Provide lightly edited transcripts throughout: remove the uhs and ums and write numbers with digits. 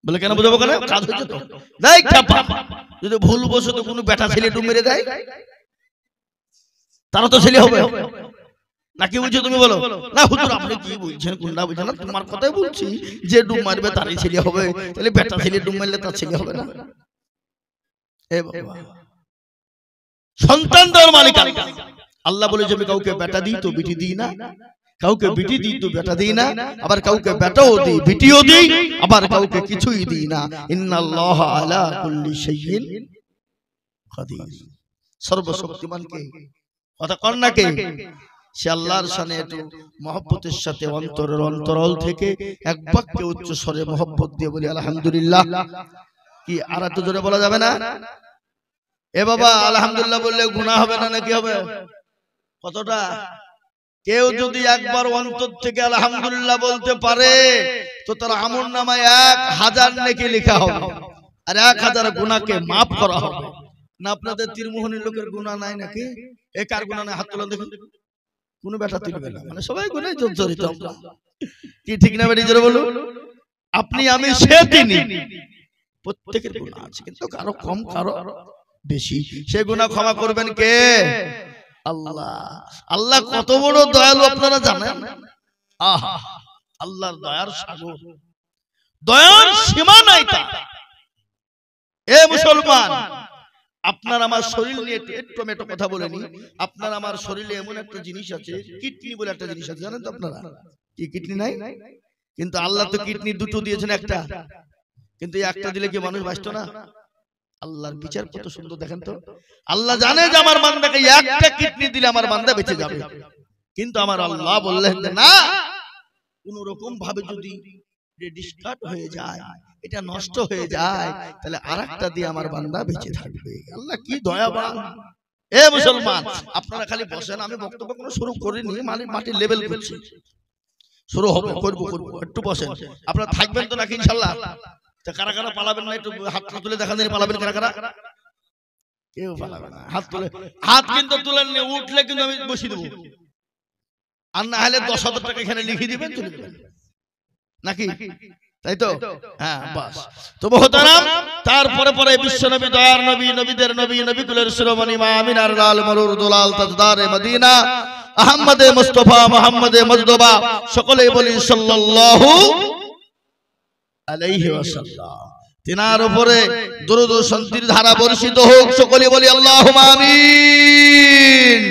বলে কেন বুঝাবো কেন, কাজ হয়েছে তো। দেখ চাপা, যদি ভুল বসত কোনো বেটা ছেলে একটু মেরে দেয়, তারা তো ছেলে হবে নাকি? বুঝছো তুমি বলো না হুজুর আপনি কি বলছেন, কোনটা বলছেন না, তোমার কথাই বলছি, যে ডুব মারবে তারই ছেলে হবে, তাহলে বেটা ছেলে ডুব মারলে তার ছেলে হবে না? এ বাবা, সন্তান দেওয়ার মালিক আল্লাহ। আল্লাহ বলে যে আমি কাউকে বেটা দিই তো বিটি দিই না, কাউকে বিটি দিই তো বেটা দিই না, আবার কাউকে বেটাও দিই বিটিও দিই, আবার কাউকে কিছুই দিই না। ইন্নাল্লাহ আলা কুল্লি শাইইন কাদির। সর্বশক্তিমান কে? কথা কর না কে? সে আল্লাহর শানে একটু মহব্বতের সাথে অন্তরের অন্তরাল থেকে এক বাক্যে উচ্চ স্বরে মহব্বত দিয়ে বলি আলহামদুলিল্লাহ। কি আর এত জোরে বলা যাবে না? এ বাবা আলহামদুলিল্লাহ বললে গুনাহ হবে না নাকি হবে? কতটা? কেউ যদি একবার অন্তর থেকে আলহামদুলিল্লাহ বলতে পারে তো তার আমলনামায় 1000 নেকি লেখা হবে আর 1000 গুনাহকে maaf করা হবে। না আপনাদের তীরমোহনী লোকের গুনাহ নাই নাকি? এ কার গুনাহ নাই? হাত তোলেন দেখুন। কোনো বেটা তুলবে না, মানে সবাই গুনাহে জড়িত। কি ঠিক না বেটি? জোরে বলুন। আপনি আমি সে তিনি প্রত্যেকের গুনাহ আছে, কিন্তু কারো কম কারো বেশি। সে গুনাহ ক্ষমা করবেন কে? আল্লাহ। আল্লাহ কত বড় দয়ালু আপনারা জানেন? আহা, আল্লাহর দয়ার সাগর, দয়ার সীমা নাই তার। এ মুসলমান, আপনার আমার শরীর নিয়ে একটু আমি একটা কথা বলে নি। আপনার আমার শরীরে এমন একটা জিনিস আছে, কিডনি বলে একটা জিনিস আছে, জানেন তো আপনারা? কি কিডনি নাই? কিন্তু আল্লাহ তো কিডনি দুটো দিয়েছেন, একটা, কিন্তু একটা দিলে কি মানুষ বাঁচতো না? আল্লাহর বিচার কত সুন্দর দেখেন তো। আল্লাহ জানে যে আমার বান্দাকে একটা কিডনি দিলে আমার বান্দা বেঁচে যাবে, কিন্তু আমার আল্লাহ বললেন না, কোন রকম ভাবে যদি ডিসকার্ড হয়ে যায়, এটা নষ্ট হয়ে যায়, তাহলে আরেকটা দিয়ে আমার বান্দা বেঁচে থাকবে। আল্লাহ কি দয়াবান। এ মুসলমান, আপনারা খালি বসেন, আমি বক্তব্য কোনো শুরু করিনি, মানে মাটির লেভেল করছি, শুরু হবে, করবো, একটু বসেন। আপনারা থাকবেন তো নাকি ইনশাআল্লাহ? তো কারা কারা পালাবেন না একটু হাতটা তুলে দেখান দিন, পালাবেন কারা কারা? কেউ পালাবে না, হাত তুলে, হাত কিন্তু তুলেন না, উঠলে কিন্তু আমি বসিয়ে দেবো, আর না হলে 10,000 টাকা এখানে লিখে দিবেন, তুলে দেবেন নাকি? তাই তো? হ্যাঁ, বাস। তো মুহতারাম, তারপরে পরে বিশ্বনবী, দয়ার নবী, নবীদের নবী, নবীকুলের শিরোমণি মা আমিনার লাল মরুর দুলাল তাজদারে মদিনা আহমদে মুস্তাফা মুহাম্মদে মজদবা, সকলেই বলি সাল্লাল্লাহু আলাইহি ওয়াসাল্লাম। তিনার উপরে দরুদ ও শান্তির ধারা বর্ষিত হোক, সকলেই বলি আল্লাহুম্মা আমিন।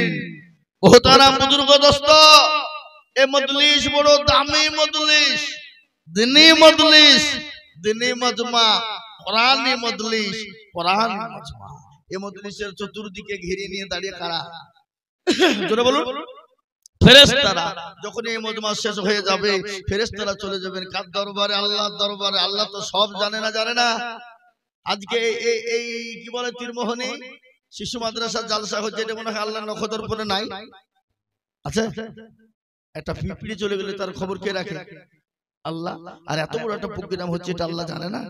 মুহতারাম বুজুর্গ দোস্ত, এই মজলিস বড় দামি মজলিস, দিনী মজলিস, দিনী মজমা, কোরআনী মজলিস, কোরআনী মজমা। এই মজলিসের চতুর্দিকে ঘিরে নিয়ে দাঁড়িয়ে কারা? জোরে বলুন। ফেরেশতারা। যখন এই মজমা শেষ হয়ে যাবে, ফেরেশতারা চলে যাবেন কার দরবারে? আল্লাহর দরবারে। আল্লাহ তো সব জানে না, জানে না? আজকে এই কি বলে তীরমোহনী শিশু মাদ্রাসা জালসা হচ্ছে, এটা মনে হয় আল্লাহর নখদর পরে নাই। আচ্ছা, একটা পিঁপড়ি চলে গেলে তার খবর কে রাখে? আল্লাহ। আর এত বড় একটা প্রোগ্রাম হচ্ছে, এটা আল্লাহ জানে না?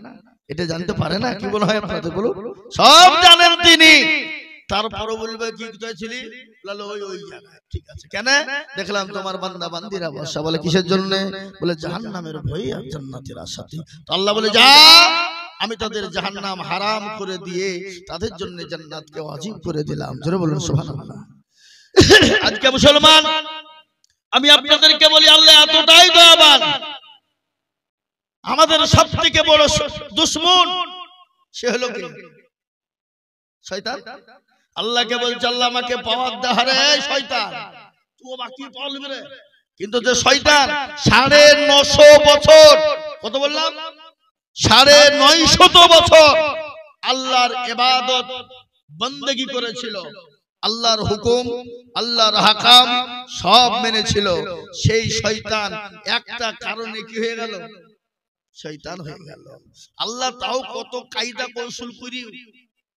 এটা জানতে পারে না? কি বলা হয় আপনাদের? বলুন। সব জানেন তিনি, তারপরও বলবে কি কোথায় ছিলি? ওই জায়গায়। ঠিক আছে, কেন? দেখলাম তোমার বান্দা বান্দিরা বসা। বলে কিসের জন্য? বলে জাহান্নামের ভয়ে আর জান্নাতের আশাতে। তো আল্লাহ বলে যা, আমি তাদের জাহান্নাম হারাম করে দিয়ে তাদের জন্য জান্নাতকে ওয়াজিব করে দিলাম। জোরে বলুন সুবহানাল্লাহ। আজকে মুসলমান, আমি আপনাদেরকে বলি, আল্লাহ এতটাই দয়াবান, আমাদের সবথেকে বড় দুশমন সে হলো কি? শয়তান। আল্লাহকে বলছে, আল্লাহ আমাকে পাওয়ার দে। আরে শয়তান, তুই বাকি পাওয়া রে। কিন্তু যে শয়তান 950 বছর, কত বললাম? 950 বছর আল্লাহর ইবাদত বন্দেগী করেছিল, আল্লাহর হুকুম, আল্লাহর হাকাম সব মেনেছিল। সেই শয়তান একটা কারণে কি হয়ে গেল? শয়তান হয়ে গেল। আল্লাহ তাও কত কায়দা কৌশল করি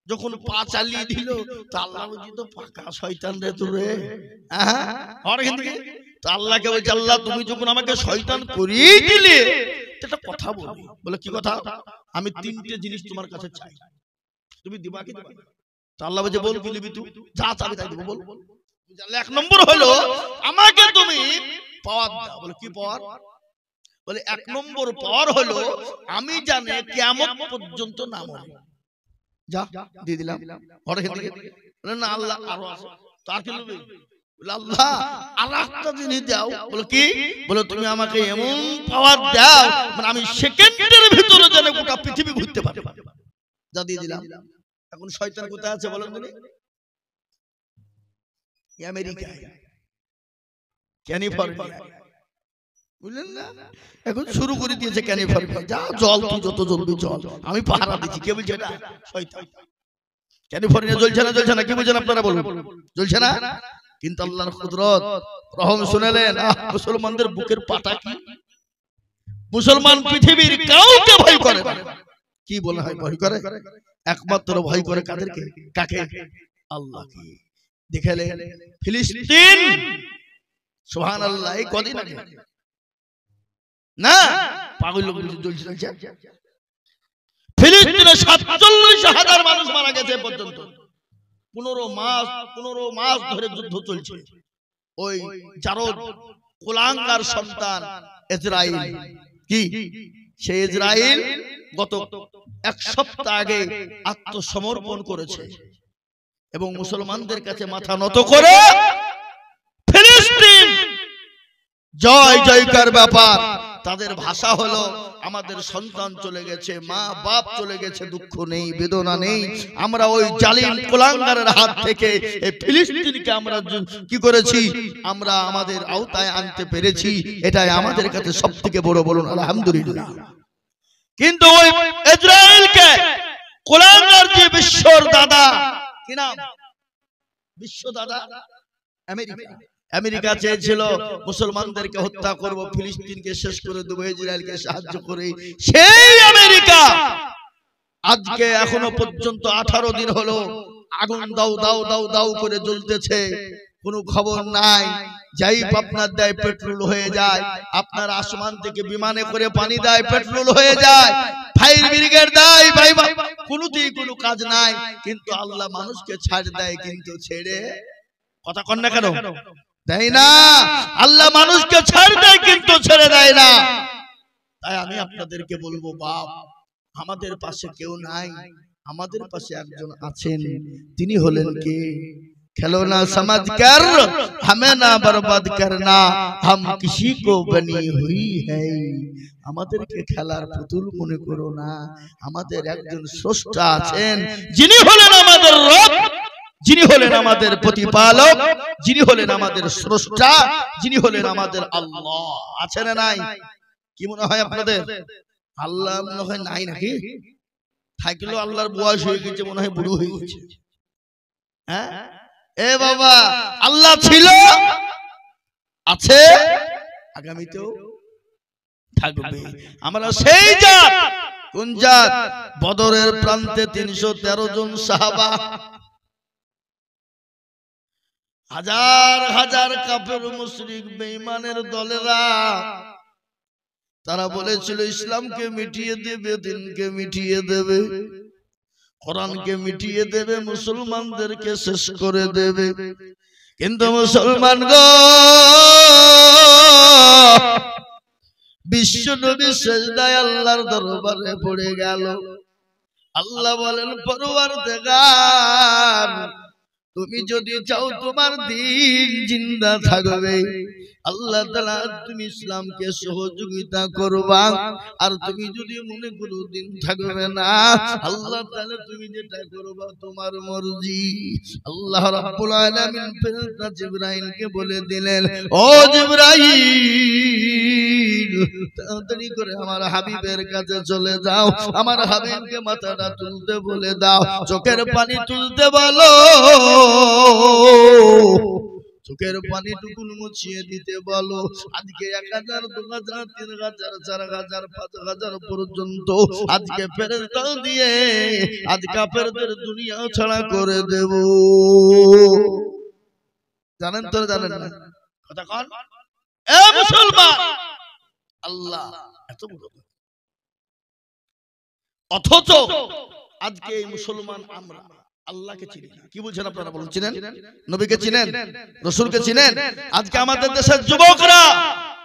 যখন পা চালিয়ে দিল, তো আল্লাহ বলছি তো পাকা শয়তান রে তোরে। তো আল্লাহকে বলছে, আল্লাহ তুমি যখন আমাকে শয়তান করিয়ে দিলে, একটা কথা বলি। বলে কি কথা? আমি 3টে জিনিস তোমার কাছে চাই, তুমি দিবা কি দিবা? তো আল্লাহ বলছে, বল কি নিবি তুই? যা চাবি তাই দেবো, বল। 1 নম্বর হলো আমাকে তুমি পাওয়ার দাও। বলে কি পাওয়ার? বলে 1 নম্বর পর হলো আমি জানে কিয়ামত পর্যন্ত নাম হবে। যা দিয়ে দিলাম ঘরে থেকে। বলে না আল্লাহ আরো আছে, তার কি নেবে? বলে আল্লাহ আরেকটা জিনিস দাও। বলে কি? বলে তুমি আমাকে এমন পাওয়ার দাও মানে আমি সেকেন্ডের ভিতরে যেন গোটা পৃথিবী ঘুরতে পারি। যা দিয়ে দিলাম। এখন শয়তান কোথায় আছে বলেন তো? আমেরিকায়, ক্যালিফোর্নিয়া, বুঝলেন না? এখন শুরু করে দিয়েছে ক্যালিফোর্নিয়া, যা জল তুই যত জ্বলবি জল, আমি পাহারা দিচ্ছি। কে বলছে এটা? শয়তান। ক্যালিফোর্নিয়া জ্বলছে না জ্বলছে না কি বলছেন আপনারা বলুন? জ্বলছে না? কিন্তু আল্লাহর কুদরত রহম শুনেলেন। মুসলমানদের বুকের পাটা কি? মুসলমান পৃথিবীর কাউকে ভয় করে না। কি বলা হয় ভয় করে? একমাত্র ভয় করে কাদেরকে? কাকে? আল্লাহকে। দেখালে ফিলিস্তিন, সুবহানাল্লাহ, এই কদিন আগে না পাগল লোক জ্বলছে। ফিলিস্তিনে ৪৭,০০০ মানুষ মারা গেছে পর্যন্ত। 15 মাস ধরে যুদ্ধ চলছে। ওই জারদ কুলাঙ্গার সন্তান ইসরাইল, কি সেই ইসরাইল গত 1 সপ্তাহ আগে আত্মসমর্পণ করেছে এবং মুসলমানদের কাছে মাথা নত করে ফিলিস্তিন জয় জয়কার ব্যাপার। তাদের ভাষা হলো আমাদের সন্তান চলে গেছে, মা বাপ চলে গেছে, দুঃখ নেই, বেদনা নেই। আমরা ওই জালিম কুলাঙ্গারের হাত থেকে এই ফিলিস্তিনকে আমরা কি করেছি? আমরা আমাদের আওতায় আনতে পেরেছি। এটাই আমাদের কাছে সবথেকে বড়, বলুন আলহামদুলিল্লাহ। কিন্তু ওই ইসরায়েলকে কুলাঙ্গার যে বিশ্বর দাদা, কি নাম? বিশ্ব দাদা আমেরিকা চেয়েছিল মুসলমানদেরকে হত্যা করব, ফিলিস্তিনকে শেষ করে দেবো, ইসরায়েলকে সাহায্য করে। সেই আমেরিকা আজকে এখনো পর্যন্ত 18 দিন হলো আগুন দাও দাও দাও দাও করে জ্বলতেছে, কোনো খবর নাই। যাই আপনার দেয় পেট্রোল হয়ে যায়, আপনার আসমান থেকে বিমানে করে পানি দেয়, পেট্রোল হয়ে যায়, ফায়ার ব্রিগেড দেয়, ভাই কোনোতেই কোনো কাজ নাই। কিন্তু আল্লাহ মানুষকে ছাড় দেয়, কিন্তু ছেড়ে কথা কন না কেন? দেয় না। আল্লাহ মানুষকে ছাড় দেয় কিন্তু ছেড়ে দেয় না। তাই আমি আপনাদেরকে বলবো, বাপ আমাদের পাশে কেউ নাই, আমাদের পাশে একজন আছেন। তিনি হলেন কে? খেলনা समझ कर हमें ना बर्बाद करना, हम किसी को बनी हुई है। আমাদেরকে খেলার পুতুল মনে করো না, আমাদের একজন স্রষ্টা আছেন, যিনি হলেন আমাদের রব, যিনি হলেন আমাদের প্রতিপালক, যিনি হলেন আমাদের স্রষ্টা, যিনি হলেন আমাদের আল্লাহ। আছে না নাই? কি মনে হয় আপনাদের? আল্লাহ মনে হয় নাই নাকি? থাকলেও আল্লাহর বয়স হয়ে গেছে, মনে হয় বুড়ো হয়ে গেছে। হ্যাঁ এ বাবা, আল্লাহ ছিল, আছে, আগামীতেও থাকবে। আমরা সেই জাত। কোন জাত? বদরের প্রান্তে 313 জন সাহাবা, হাজার হাজার কাফের মুশরিক বেঈমানের দলেরা, তারা বলেছিল ইসলামকে মিটিয়ে দেবে, দিনকে মিটিয়ে দেবে, কোরআনকে মিটিয়ে দেবে, মুসলমানদেরকে শেষ করে দেবে। কিন্তু মুসলমান গো, বিশ্ব নবী সিজদায় আল্লাহর দরবারে পড়ে গেল। আল্লাহ বলেন, পরওয়ারদিগার, তুমি যদি চাও তোমার দিন জিন্দা থাকবে, আল্লাহ তাআলা তুমি ইসলামকে সহযোগিতা করবা। আর তুমি যদি মনে করো দিন থাকবে না, আল্লাহ তাআলা তুমি যেটা করবা তোমার মর্জি। আল্লাহ রাব্বুল আলামিন ফেরেশতা জিবরাইলকে বলে দিলেন, ও জিবরাইল, তাড়াতাড়ি করে আমার হাবিবের কাছে চলে যাও, আমার হাবিবকে মাথাটা তুলতে বলে দাও, চোখের পানি তুলতে বলো, চোখের পানি টুকুন মুছিয়ে দিতে বলো। আজকে 1000, 2000, 3000, 4000, 5000 পর্যন্ত আজকে ফেরেশতা দিয়ে আজ কাফেরদের দুনিয়া ছাড়া করে দেব। জানেন তো? জানেন না? কথা কন এ মুসলমান, আল্লাহ এত বড়। অথচ আজকে এই মুসলমান আমরা আল্লাহকে চিনি না। কি বলছেন আপনারা বলুন? চিনেন? নবীকে চিনেন? রাসূলকে চিনেন? আজকে আমাদের দেশের যুবকরা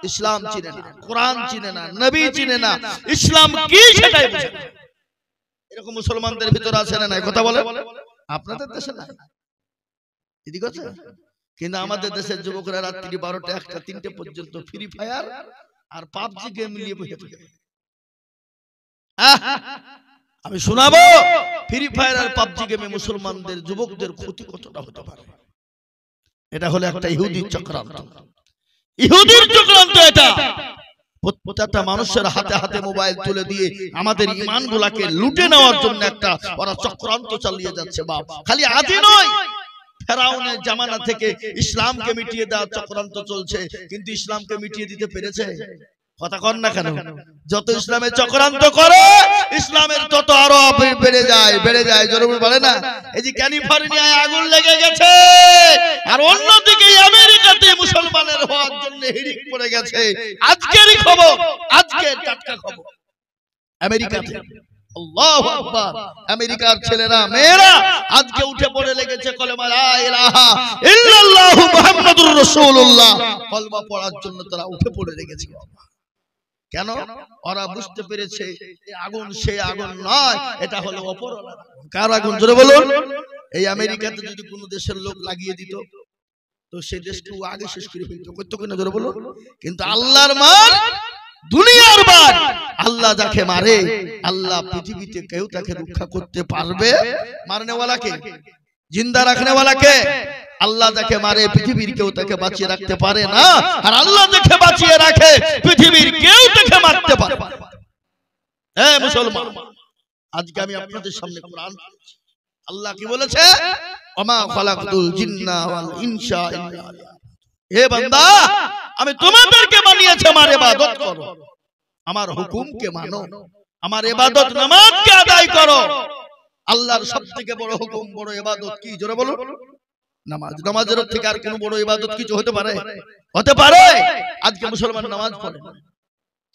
ইসলাম চিনে না, কোরআন চিনে না, নবী চিনে না, ইসলাম কি সেটাই বুঝে না। এরকম মুসলমানদের ভিতরে আছে না নাই? কথা বলে। আপনাদের দেশে নাই, এদিকে আছে। কিন্তু আমাদের দেশের যুবকরা রাত্রি 12টা 1টা 3টে পর্যন্ত ফ্রি ফায়ার আর পাবজি গেম নিয়ে বসে থাকে। আমি শোনাবো ফ্রি ফায়ার আর পাবজি গেমে মুসলমানদের যুবকদের ক্ষতি কতটা হতে পারে। এটা হলো একটা ইহুদির চক্রান্ত, ইহুদির চক্রান্ত। এটা প্রত্যেকটা মানুষের হাতে হাতে মোবাইল তুলে দিয়ে আমাদের ঈমানগুলোকে লুটে নেওয়ার জন্য একটা ওরা চক্রান্ত চালিয়ে যাচ্ছে। বাপ, খালি আজই নয়, ফেরাউনের জামানা থেকে ইসলামকে মিটিয়ে দেওয়ার চক্রান্ত চলছে, কিন্তু ইসলামকে মিটিয়ে দিতে পেরেছে? কথা কন না কেন? যত ইসলামের চক্রান্ত করে ইসলামের তত আরো বেড়ে যায়, বেড়ে যায়। জরুরি বলে না, এই যে ক্যালিফোর্নিয়ায় আগুন লেগে গেছে, আর অন্যদিকে আমেরিকাতে মুসলমানের হওয়ার জন্য হিড়িক পড়ে গেছে। আজকেরই খবর, আজকের টাটকা খবর, আমেরিকাতে। আল্লাহু আকবার। আমেরিকার ছেলেরা মেয়েরা আজকে উঠে পড়ে লেগেছে কলেমা লা ইলাহা ইল্লাল্লাহু মুহাম্মাদুর রাসূলুল্লাহ কলমা পড়ার জন্য তারা উঠে পড়ে লেগেছে। কেন? ওরা বুঝতে পেরেছে এই আগুন সে আগুন নয়, এটা হলো অপর আগুন। কার আগুন? জোরে বলুন। এই আমেরিকাতে যদি কোনো দেশের লোক লাগিয়ে দিত তো সেই দেশকে আগে শেষ করে ফেলতো, করতো কিনা? জোরে বলুন। কিন্তু আল্লাহর মার, দুনিয়ার বার, আল্লাহ যাকে মারে, আল্লাহ পৃথিবীতে কেউ তাকে রক্ষা করতে পারবে? মারনেওয়ালাকে, জিন্দা রাখনেওয়ালাকে। আল্লাহ যাকে মারে পৃথিবীর কেউ তাকে বাঁচিয়ে রাখতে পারে না, আর আল্লাহ যাকে বাঁচিয়ে রাখে পৃথিবীর কেউ তাকে মারতে পারে না। হ্যাঁ মুসলমান, আজকে আমি আপনাদের সামনে কোরআন পড়ছি। আল্লাহ কি বলেছে? ওমা খালাকতুল জিন্না ওয়াল ইনসা ইল্লা লিয়াবুদুন। হে বান্দা, আমি তোমাদেরকে বানিয়েছি আমার ইবাদত করো, আমার হুকুমকে মানো, আমার ইবাদত নামাজকে আদায় করো। আল্লাহর সবথেকে বড় হুকুম, বড় ইবাদত কি? জোরে বলুন। নামাজ। নামাজের থেকে আর কোনো বড় ইবাদত কিছু হতে পারে? হতে পারে? আজকে মুসলমান নামাজ পড়ে না।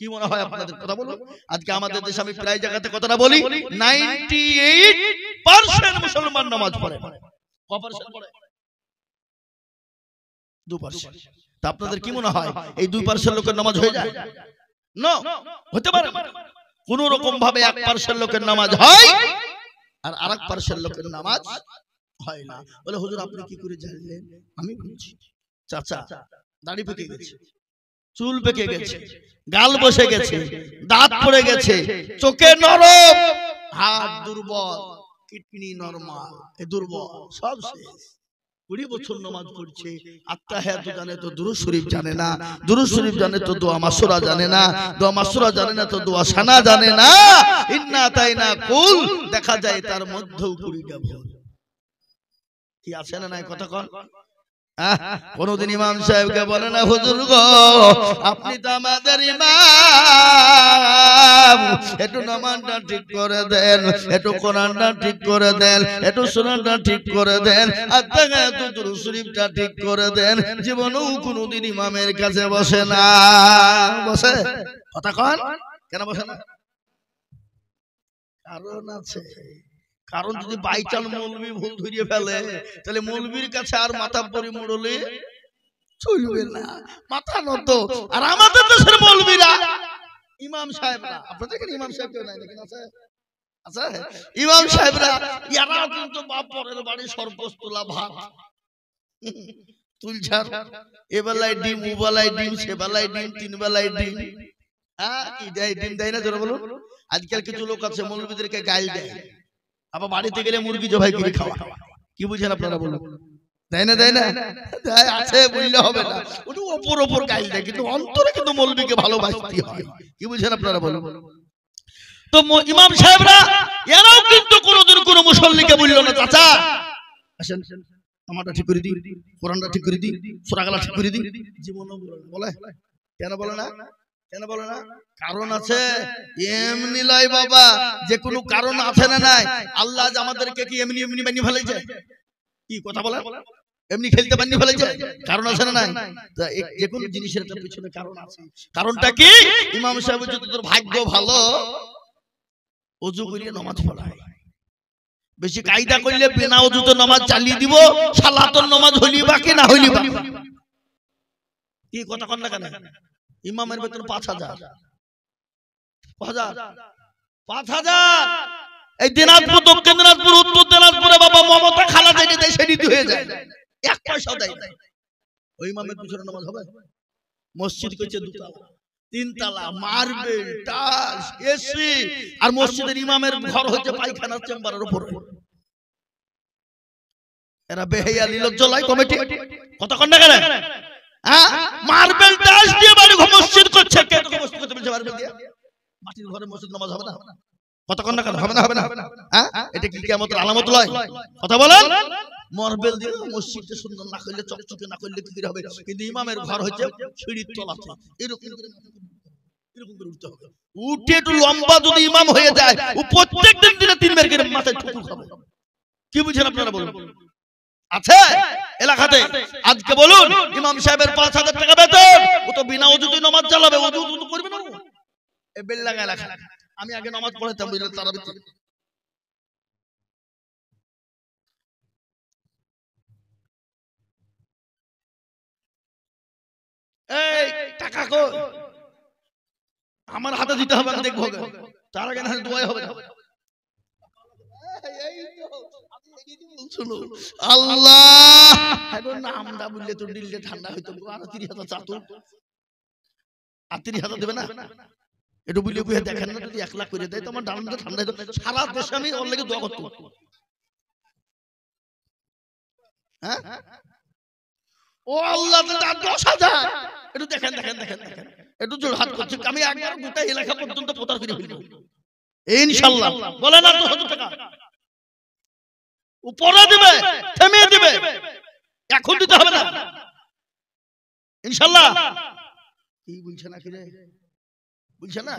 কি মনে হয় আপনাদের? কথা বলুন। আজকে আমাদের দেশে আমি প্রায় জায়গাতে কথাটা বলি, 98% মুসলমান নামাজ পড়ে। কত % পড়ে? 2%। তা আপনাদের কি মনে হয় এই 2% লোকের নামাজ হয়ে যায়? না, হতে পারে না। কোন রকম ভাবে 1% লোকের নামাজ হয় আর আরেক পার্শ্বের লোকের নামাজ হয় না। বলে হুজুর আপনি কি করে জানলেন? আমি বলছি, চাচা দাড়ি পেকে গেছে, চুল পেকে গেছে, গাল বসে গেছে, দাঁত পড়ে গেছে, চোখে নরম, হাত দুর্বল, কিডনি নরমাল, এ দুর্বল, সব শেষ। 20 বছর নামাজ পড়ছে, আত্তাহিয়াত জানে তো দুরূদ শরীফ জানে না, দুরূদ শরীফ জানে তো দোয়া মাসুরা জানে না, দোয়া মাসুরা জানে না তো দোয়া সানা জানে না। ইন্না তাইনা কুল, দেখা যায় তার মধ্যেও 20টা ভুল। কি আছে না নাই? কথা কন। কোনদিন ইমাম সাহেবকে বলে না, হুজুর গো আপনি তো আমাদের ইমাম, একটু নামাজটা ঠিক করে দেন, একটু কোরআনটা ঠিক করে দেন, একটু সুন্নাহটা ঠিক করে দেন, আত্তাহিয়াত দুরূদ শরীফটা ঠিক করে দেন। জীবনেও কোনদিন ইমামের কাছে বসে না। বসে? কথা কন। কেন বসে না? কারণ আছে। কারণ যদি বাইচাল মৌলবি ভুল ধরিয়ে ফেলে তাহলে মৌলবির কাছে আর মাথা পরি মোড়লে চলবে না, মাথা নত। আর আমাদের দেশের মৌলবিরা, ইমাম সাহেবরা, আপনাদের এখানে ইমাম সাহেব কেউ নাই নাকি? আছে? আছে ইমাম সাহেবরা, এরাও কিন্তু বাপ পরের বাড়ি সরপোষ তোলা ভাত তুলছার, এ বেলায় ডিম, ও বেলায় ডিম, সে বেলায় ডিম, 3 বেলায় ডিম। হ্যাঁ, কি দেয়? ডিম দেয় না? জোরে বলুন। আজকাল কিছু লোক আছে মৌলবিদেরকে গাল দেয়, আবার বাড়িতে গেলে মুরগি জবাই করে খাওয়া। কি বুঝেন আপনারা? বলুন। দেয় না? দেয় না? আছে, বললে হবে না। ওটা ওপর ওপর গাল দেয়, কিন্তু অন্তরে কিন্তু মৌলবিকে ভালোবাসতে হয়। কি বুঝেন আপনারা? বলুন। তো ইমাম সাহেবরা এরাও কিন্তু কোনোদিন কোনো মুসল্লিকে বললো না, চাচা আসেন আমারটা ঠিক করে দিই, কোরআনটা ঠিক করে দিই, সূরা গালা ঠিক করে দিই। জীবনও বলে। কেন বলে না? কেন বলে না? কারণ আছে। এমনি লাই বাবা, যে কোনো কারণ আছে না নাই? আল্লাহ আমাদেরকে কি এমনি এমনি বানিয়ে ফেলেছে? কি কথা বলে? এমনি খেলতে বানিয়ে ফেলেছে? কারণ আছে না নাই? যে কোনো জিনিসের একটা পিছনে কারণ আছে। কারণটা কি? ইমাম সাহেব যদি তোর ভাগ্য ভালো, ওযু করিয়ে নামাজ পড়ায়, বেশি কায়দা করলে বিনা ওযুতে নামাজ চালিয়ে দিব, সালাতুন নামাজ হইলি বাকি না হইলি বাকি। কি কথা কন না কেন? ইমামের বেতন 5,000 5,000 এই দিনাজপুর, দক্ষিণ দিনাজপুর, উত্তর দিনাজপুরে বাবা মমতা খালা যেটা দেয় সেটি হয়ে যায়, 1 পয়সা দেয়। ওই ইমামের পিছনে নামাজ হবে? মসজিদ করছে 2 তলা 3 তলা, মার্বেল, টাইলস, এসি, আর মসজিদের ইমামের ঘর হচ্ছে পায়খানার চেম্বারের উপরে। এরা বেহায়া নির্লজ্জ লাই কমিটি কতক্ষণ না কেন? হ্যাঁ, মার্বেল টাইলস দিয়ে বাড়ি মসজিদ করছে, কে তো মসজিদ করতে বলছে মার্বেল দিয়ে? মাটির ঘরে মসজিদ নামাজ হবে না? কতক্ষণ না কেন? হবে না, হবে না? হ্যাঁ, এটা কি কিয়ামতের আলামত লয়? কথা বলেন। মার্বেল দিয়ে মসজিদটা সুন্দর না করলে, চকচকে না করলে কি হবে? কিন্তু ইমামের ঘর হচ্ছে সিঁড়ির তলাতে, এরকম করে উঠতে হবে। উঠে একটু লম্বা যদি ইমাম হয়ে যায়, ও প্রত্যেকদিন দিনে 3 বার করে মাথায় ঠুকুর খাবে। কি বুঝেন আপনারা বলুন? আছে এলাকাতে? আজকে বলুন ইমাম সাহেবের 5,000 টাকা বেতন, ও তো বিনা ওযুতে নামাজ চালাবে, ওযু করবে না? এই বেলডাঙ্গা এলাকা, আমি আগে নামাজ পড়াতাম, বুঝলেন, তারাবিতে। এই টাকা কো আমার হাতে দিতে হবে, আমি দেখবো, তার আগে না দোয়াই হবে না। আল্লাহ নামটা বললে তো দিলটা ঠান্ডা হইতো। আর 30,000 চাতো, আর 30,000 দেবে না? একটু বুঝলে বুঝে দেখেন না, যদি 1 লাখ করে দেয় তো আমার ডানটা ঠান্ডা হইতো। সারা দেশে আমি ওর লেগে দোয়া করতো। হ্যাঁ, ও আল্লাহ 10,000, একটু দেখেন দেখেন দেখেন দেখেন, একটু জোর হাত করছে। আমি একবার গোটা এলাকা পর্যন্ত প্রচার করে ফেলবো ইনশাআল্লাহ। বলেন আর 10,000 টাকা উপরে দিবে, থেমে দিবে, এখন দিতে হবে না ইনশাআল্লাহ। কি বলছে না কি রে? বলছে না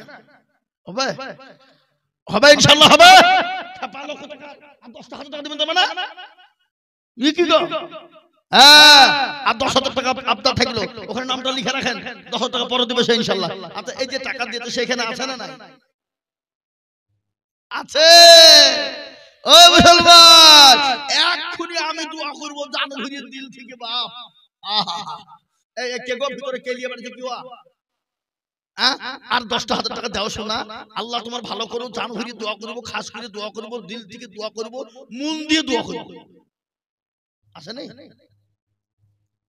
হবে? হবে ইনশাআল্লাহ হবে। 5 লক্ষ টাকা আর 10,000 টাকা দিবেন তো না? ই কি গো? হ্যাঁ, আর 10,000 টাকা আপনার থাকলো, ওখানে নামটা লিখে রাখেন, 10,000 টাকা পরে দিবে সে ইনশাআল্লাহ। আচ্ছা, এই যে টাকা দিতে সেখানে আছে না নাই? আছে। ও মুসলমান, এক্ষুনি আমি দোয়া করব জানভির দিল থেকে, বাপ আহা এই কে গো ভিতরে কে লিয়ে বাড়িতে কি হওয়া? আর 10,000 টাকা দাও শোনা, আল্লাহ তোমার ভালো করো, জানভির দোয়া করব, খাস করে দোয়া করব, দিল থেকে দোয়া করব, মন দিয়ে দোয়া করব। আছে না?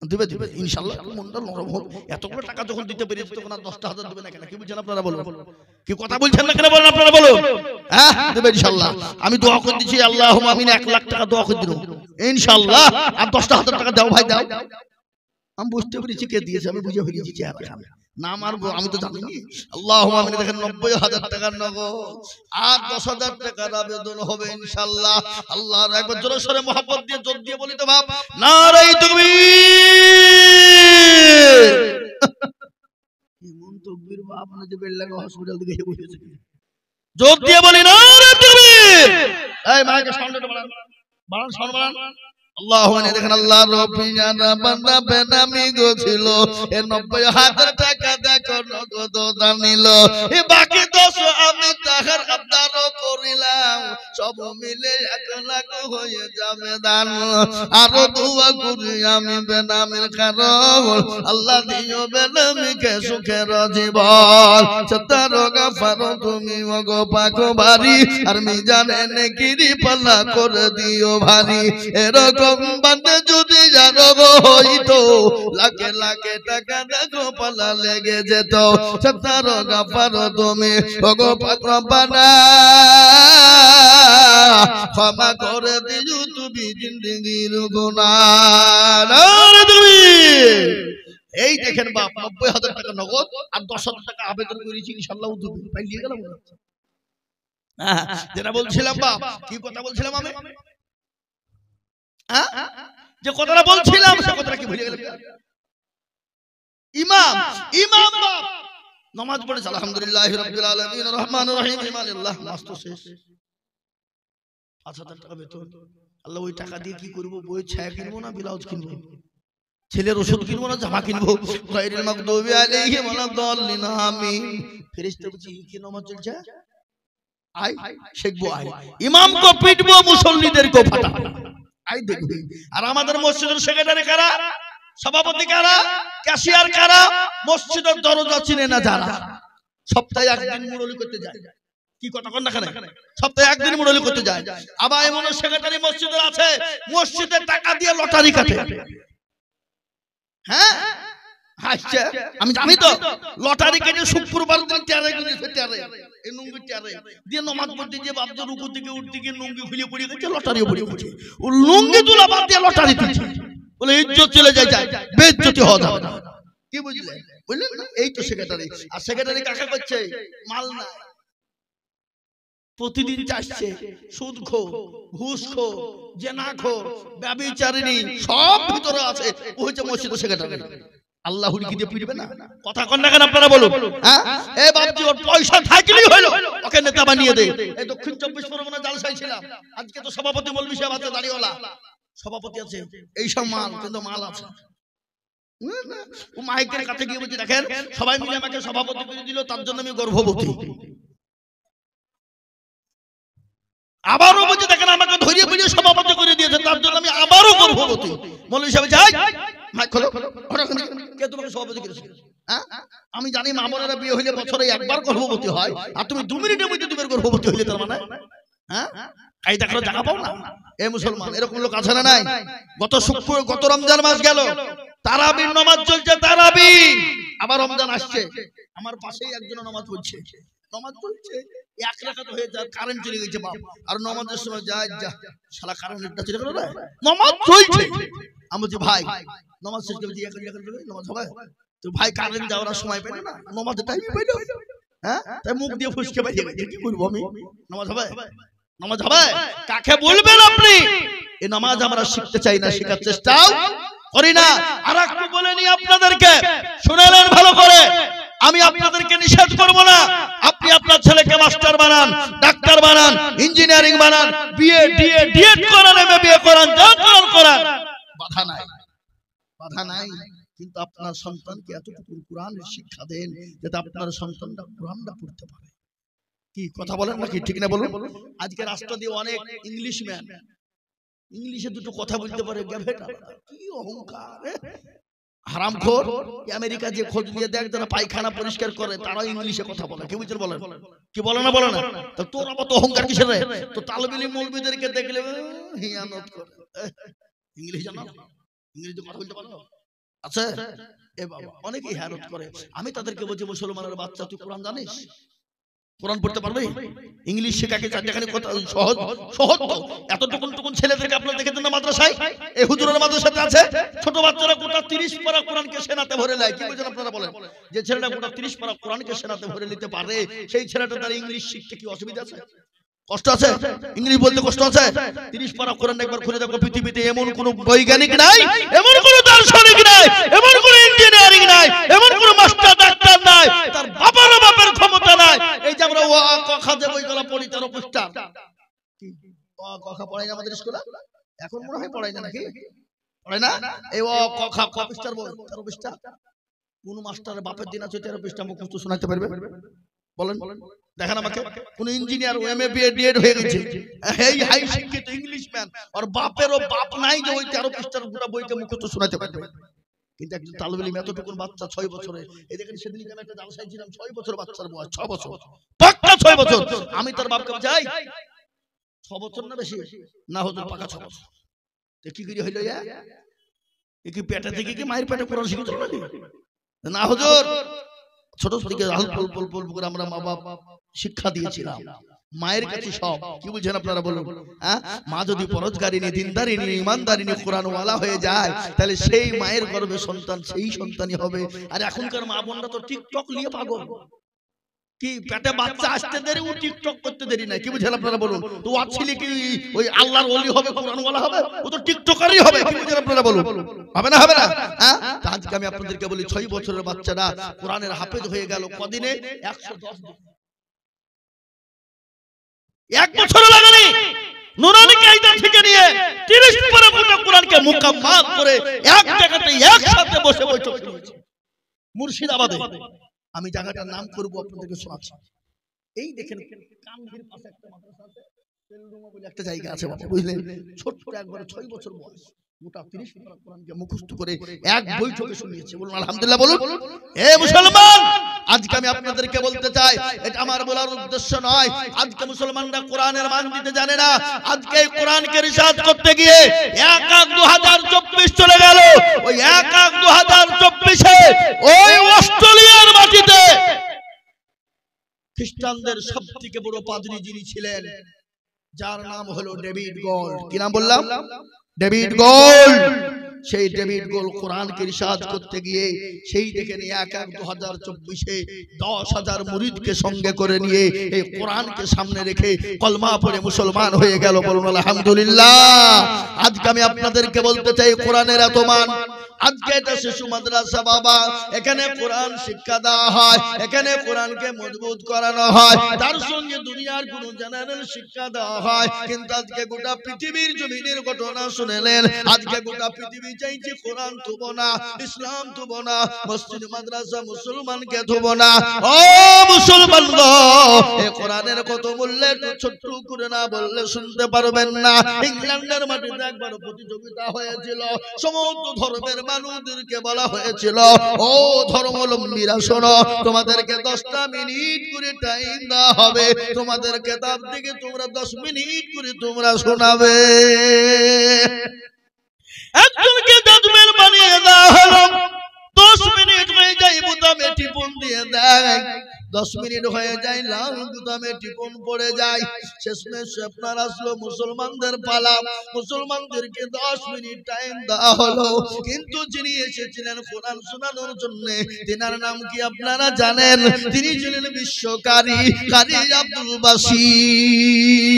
দিবে দিবে ইনশাআল্লাহ, মনটা নরম হোক। এতগুলো টাকা যখন দিতে পেরেছি তখন আর 10,000 দিবে না কেন? কি বুঝছেন আপনারা বলুন? কি কথা বলছেন না কেন বলেন আপনারা বলুন? হ্যাঁ, দিবে ইনশাআল্লাহ। আমি দোয়া করে দিচ্ছি, আল্লাহুম্মা আমিন, 1 লাখ টাকা দোয়া করে দিলাম ইনশাআল্লাহ। আর 10,000 টাকা দাও ভাই, দাও। আমি বুঝতে পেরেছি কে দিয়েছে, আমি বুঝে ফেলেছি চেহারা খান না মারবো, আমি তো জানিনি। আল্লাহুম্মা আমিন, দেখেন 90,000 টাকার নগদ আর 10,000 টাকার আবেদন হবে ইনশাআল্লাহ। আল্লাহর একবার জোরে সরে মহব্বত দিয়ে জোর দিয়ে বলি তো বাপ, নারে তাকবীর। এমন তাকবীর বাপ, মানে যে বেলডাঙ্গা হসপিটাল থেকে এসে বসেছে। জোর দিয়ে বলি নারে তাকবীর। এই মাইকে সাউন্ডটা বাড়ান, বাড়ান, সাউন্ড বাড়ান। আল্লাহুম্মা, দেখেন আল্লাহ রব্বিয়ানা বান্দা বেনামি গছিল, এ 90,000 টাকা দেখো নগদ দানিল, এ বাকি 10 আমি তাহার আবদার করিলাম, সব মিলে 1 লাখ হয়ে যাবে দান। আর দোয়া করি আমি বেনামির কারণ, আল্লাহ দিও বেনামিকে সুখের জীবন। সত্তার গাফার তুমি ওগো পাক ভারী, আর মিজানে নেকিরি পাল্লা করে দিও ভারী। এরকম বান্দা যদি জানো হইতো, লাখে লাখে টাকা দেখো পালা লেগে যেত। সত্তার গাফার তুমি ওগো পাক রব্বানা, ক্ষমা করে দিও তুমি জিন্দেগির গুনাহ। নারে তাকবীর। এই দেখেন বাপ, 90,000 টাকা নগদ আর 10,000 টাকা আবেদন করেছি ইনশাআল্লাহ দিবে। পাইলিয়ে গেলাম। যেটা বলছিলাম বাপ, কি কথা বলছিলাম আমি? যে কথাটা বলছিলাম সে কথাটা কি ভুলে গেলাম? ইমাম, ইমাম বাপ নামাজ পড়ে আলহামদুলিল্লাহি রাব্বিল আলামিন রহমানির রহিম মালিল্লাহ, নামাজ তো শেষ। 5,000 টাকা বেতন, আল্লাহ ওই টাকা দিয়ে কি করব? বই ছায়া কিনবো না ব্লাউজ কিনবো, ছেলের ওষুধ কিনবো না জামা কিনবো? গায়রিল মাগদুবি আলাইহিম ওয়ালাদ-দাল্লিন আমিন। ফেরেশতা বলছে কি নামাজ চলছে? আই শিখবো, আই ইমামকে পিটবো, মুসল্লিদেরকে ফাটাবো, আই দেখবি। আর আমাদের মসজিদের সেক্রেটারি কারা? সভাপতি কারা, ক্যাশিয়ার কারা, মসজিদের দরজা চিনে না যারা, সপ্তাহে একদিন মুরলি করতে যায়। কি কথা কন না, সপ্তাহে একদিন মুরলি করতে যায়। আবার এমন সেক্রেটারি মসজিদের আছে, মসজিদের টাকা দিয়ে লটারি কাটে। হ্যাঁ হাসছে, আমি জানি তো, লটারি কেটে শুক্রবার দিন টেরে গেছে, টেরে এই নুঙ্গি টেরে দিয়ে নমাজ পড়তে গিয়ে বাপদের উপর থেকে উঠতে গিয়ে নুঙ্গি খুলে পড়ে গেছে, লটারিও পড়ে গেছে। ও লুঙ্গি তুলা বাদ দিয়ে লটারি দিচ্ছে, বলে ইজ্জত চলে যায়, বেইজ্জতি হওয়া যাবে না। কি বুঝলেন? বুঝলেন না? এই তো সেক্রেটারি। আর সেক্রেটারি কাকে করছে? মাল না, প্রতিদিন চাচ্ছে সুদখোর, ঘুষখোর, জেনাখোর, ব্যভিচারিণী সব ভিতরে আছে। ও হচ্ছে মসজিদের সেক্রেটারি। আল্লাহ হুড়কি দিয়ে পিটবে না? কথা কন না কেন আপনারা বলুন? হ্যাঁ, এ বাপজি ওর পয়সা থাকলেই হলো, ওকে নেতা বানিয়ে দে। এই দক্ষিণ 24 পরগনা জালসায় ছিলাম, আজকে তো সভাপতি মৌলভী সাহেব আছে, দাঁড়িয়েওয়ালা সভাপতি আছে, এই সব মাল, কিন্তু মাল আছে। ও মাইকের কাছে গিয়ে বলছি, দেখেন সবাই মিলে আমাকে সভাপতি করে দিল, তার জন্য আমি গর্ভবতী। আবারও বলছি, দেখেন আমাকে ধরিয়ে বুঝিয়ে সভাপতি করে দিয়েছে, তার জন্য আমি আবারও গর্ভবতী। মৌলভী সাহেব যাই মাইক খোলো, কে তোমাকে সভাপতি করেছে? হ্যাঁ, আমি জানি মামুনেরা বিয়ে হইলে বছরে একবার গর্ভবতী হয়, আর তুমি 2 মিনিটের মধ্যে দুবার গর্ভবতী হইলে, তার মানে হ্যাঁ এই দেখো জায়গা পাও না। এ মুসলমান এরকম লোক আছে না নাই? গত রমজান মাস গেল, তারাবির নামাজ চলছে, তারাবি, আবার রমজান আসছে, আমার পাশেই একজন নামাজ পড়ছে, নামাজ পড়ছে, এক রাকাত হয়ে যায়, কারেন্ট চলে গেছে বাপ, আর নামাজের সময় যায় যা শালা কারেন্টটা চলে গেল, নামাজ চলছে। আমি বলছি ভাই নামাজ শেষ করে দিয়ে নামাজ হবে তো? ভাই কারেন্ট যাওয়ার সময় পেলে না, নামাজের টাইম পেলো, হ্যাঁ তাই মুখ দিয়ে ফুসকে বেরিয়ে গেছে, কি করবো আমি? নামাজ হবে? নামাজ হবে? কাকে বলবেন আপনি? এই নামাজ আমরা শিখতে চাই না, শেখার চেষ্টাও করি না। আর একটু বলে নি আপনাদেরকে, শুনেলেন ভালো করে, আমি আপনাদেরকে নিষেধ করব না, আপনি আপনার ছেলেকে মাস্টার বানান, ডাক্তার বানান, ইঞ্জিনিয়ারিং বানান, বিএ ডিএ ডিএড করান, এমবিএ করান, যা করান করান, বাধা নাই, বাধা নাই। কিন্তু আপনার সন্তানকে এতটুকু কোরআনের শিক্ষা দেন যাতে আপনার সন্তানটা কোরআনটা পড়তে পারে। কি কথা বলেন নাকি? ঠিক না বলুন? আজকে রাষ্ট্র দিয়ে অনেক ইংলিশ ম্যান ইংলিশে দুটো কথা বলতে পারে, কি অহংকার, হারামখোর। আমেরিকা যে খোঁজ নিয়ে দেখ, যারা পায়খানা পরিষ্কার করে তারা ইংলিশে কথা বলে, কি বুঝছেন বলেন? কি বলে না, বলে না? তো তোর আবার তো অহংকার কিসের রে? তো তালবিলি মৌলবীদেরকে দেখলে হিয়ানত করে, ইংলিশ জানো, ইংরেজিতে কথা বলতে পারো আছে, এ বাবা অনেকেই হিয়ানত করে। আমি তাদেরকে বলছি, মুসলমানের বাচ্চা তুই কোরআন জানিস? কোরআন পড়তে পারবে? ইংলিশ শেখাকে চারটাখানি কথা সহজ, সহজ তো। এতটুকুন ছেলেদেরকে আপনারা দেখেছেন না মাদ্রাসায়? এই হুজুরের মাদ্রাসাতে আছে ছোট বাচ্চারা গোটা 30 পারা কোরআনকে সেনাতে ভরে নেয়। কি বুঝেন আপনারা বলেন? যে ছেলেটা গোটা 30 পারা কোরআনকে সেনাতে ভরে নিতে পারে, সেই ছেলেটা তার ইংলিশ শিখতে কি অসুবিধা আছে? কষ্ট আছে? ইংলিশ বলতে কষ্ট আছে? 30 পারা কোরআন একবার খুলে দেখো, পৃথিবীতে এমন কোন বৈজ্ঞানিক নাই, এমন কোন দার্শনিক নাই, এমন কোন ইঞ্জিনিয়ারিং নাই, এমন কোন মাস্টার ডাক্তার নাই, তার বাবার বাপের ক্ষমতা নাই। এই যে আমরা ওয়া ক খ যে বইগুলো পড়ি, তার পৃষ্ঠা কি ওয়া ক খ পড়াই না আমাদের স্কুলে? এখন মনে হয় পড়াই না, নাকি পড়াই না? এই ওয়া ক খ ক পৃষ্ঠার বই, 13 পৃষ্ঠা। কোন মাস্টারের বাপের দিন আছে 13 পৃষ্ঠা মুখস্থ শোনাতে পারবে? বলেন দেখেন আমাকে। কোন ইঞ্জিনিয়ার এমএ বিএ ডিএড হয়ে গেছে, এই হাই শিক্ষিত ইংলিশম্যান, আর বাপেরও বাপ নাই যে ওই 13 পৃষ্ঠার পুরো বইকে মুখস্থ শোনাতে পারবে। কিন্তু একজন তালবেলি এতটুকুন বাচ্চা 6 বছরে, এই দেখেন সেদিন আমি একটা জালসায় ছিলাম, 6 বছর বাচ্চার বয়স, 6 বছর পাক্কা 6 বছর। আমি তার বাপকে যাই 6 বছর না বেশি না হতো, পাকা 6 বছর। তো কি করে হইল? এ কি পেটে থেকে কি মায়ের পেটে কোরআন শিখেছিল নাকি? না হুজুর, ছোট থেকে করে আমরা মা বাপ শিক্ষা দিয়েছিলাম, মায়ের কাছে সব। কি বুঝছেন আপনারা বলুন? হ্যাঁ, মা যদি পরোজগারিনী, দিনদারিনী, ইমানদারিনী, কোরআনওয়ালা হয়ে যায়, তাহলে সেই মায়ের গর্ভে সন্তান সেই সন্তানই হবে। আর এখনকার মা বোনরা তো টিকটক নিয়ে পাগল। কি পেটে বাচ্চা আসতে দেরি, ও টিকটক করতে দেরি নাই। কি বুঝছেন আপনারা বলুন? তো ছেলে কি ওই আল্লাহর ওলি হবে, কোরআনওয়ালা হবে? ও তো টিকটকারই হবে। কি বুঝছেন আপনারা বলুন? হবে না, হবে না? হ্যাঁ, আজকে আমি আপনাদেরকে বলি, 6 বছরের বাচ্চাটা কোরআনের হাফেজ হয়ে গেল কদিনে? 110 দিন। 1 বছর লাগেনি। নুরানি কায়দা থেকে নিয়ে 30 পারা কোরআনকে মুকাম্মাল করে এক জায়গাতে একসাথে বসে বৈঠক করেছে মুর্শিদাবাদে। আমি জায়গাটার নাম করব, আপনাদেরকে শোনাচ্ছি। এই দেখেন কামভির পাশে একটা মাদ্রাসা আছে, তেলডুমা বলে একটা জায়গা আছে বাবা, বুঝলেন? ছোট্ট একবার 6 বছর বয়স, গোটা 30 পারা কোরআনকে মুখস্থ করে এক বৈঠকে শুনিয়েছে। বলুন আলহামদুলিল্লাহ বলুন। হে মুসলমান, আজকে আমি আপনাদেরকে বলতে চাই, এটা আমার বলার উদ্দেশ্য নয়, আজকে মুসলমানরা কোরআনের মান দিতে জানে না। আজকে এই কোরআনকে রিসার্চ করতে গিয়ে 1-1-2024 চলে গেল। ওই 1-1-2024-এ ওই অস্ট্রেলিয়ার মাটিতে খ্রিস্টানদের সবথেকে বড় পাদ্রী যিনি ছিলেন, যার নাম হলো ডেভিড গোল্ড। কি নাম বললাম? David gold. সেই ডেভিড গোল্ড কোরআনকে রিসার্চ করতে গিয়ে সেই দেখে নিয়ে 1-1-2024-এ 10,000 মুরিদকে সঙ্গে করে নিয়ে এই কোরআনকে সামনে রেখে কলমা পড়ে মুসলমান হয়ে গেল। বলুন আলহামদুলিল্লাহ। আজকে আমি আপনাদেরকে বলতে চাই, কোরআনের এত মান। আজকে এটা শিশু মাদ্রাসা বাবা, এখানে কোরআন শিক্ষা দেওয়া হয়, এখানে কোরআনকে মজবুত করানো হয়, তার সঙ্গে দুনিয়ার কোন জেনারেল শিক্ষা দেওয়া হয়। কিন্তু আজকে গোটা পৃথিবীর জমিনের ঘটনা শুনেলেন, আজকে গোটা পৃথিবী চাইছে কোরআন থুব না, ইসলাম থুব না, মসজিদ মাদ্রাসা মুসলমানকে থুব না। ও মুসলমান গো, এই কোরআনের কত মূল্য ছোট্ট করে না বললে শুনতে পারবেন না। ইংল্যান্ডের মাটিতে একবার প্রতিযোগিতা হয়েছিল, সমস্ত ধর্মের মানুষদেরকে বলা হয়েছিল, ও ধর্মাবলম্বীরা শোনো, তোমাদেরকে 10টা মিনিট করে টাইম দেওয়া হবে, তোমাদের কিতাব থেকে তোমরা 10 মিনিট করে তোমরা শোনাবে। একজনকে জাজমেন্ট বানিয়ে দেওয়া হলো, 10 মিনিট হয়ে যায়, বুতামে টিপুন দিয়ে দেয়, 10 মিনিট হয়ে যায়, লাল বুতামে টিপুন পড়ে যায়। শেষমেশ আপনার আসলো মুসলমানদের পালা, মুসলমানদেরকে 10 মিনিট টাইম দেওয়া হলো। কিন্তু যিনি এসেছিলেন কোরআন শোনানোর জন্য, তিনার নাম কি আপনারা জানেন? তিনি ছিলেন বিশ্বকারী কারি আব্দুল বাসির।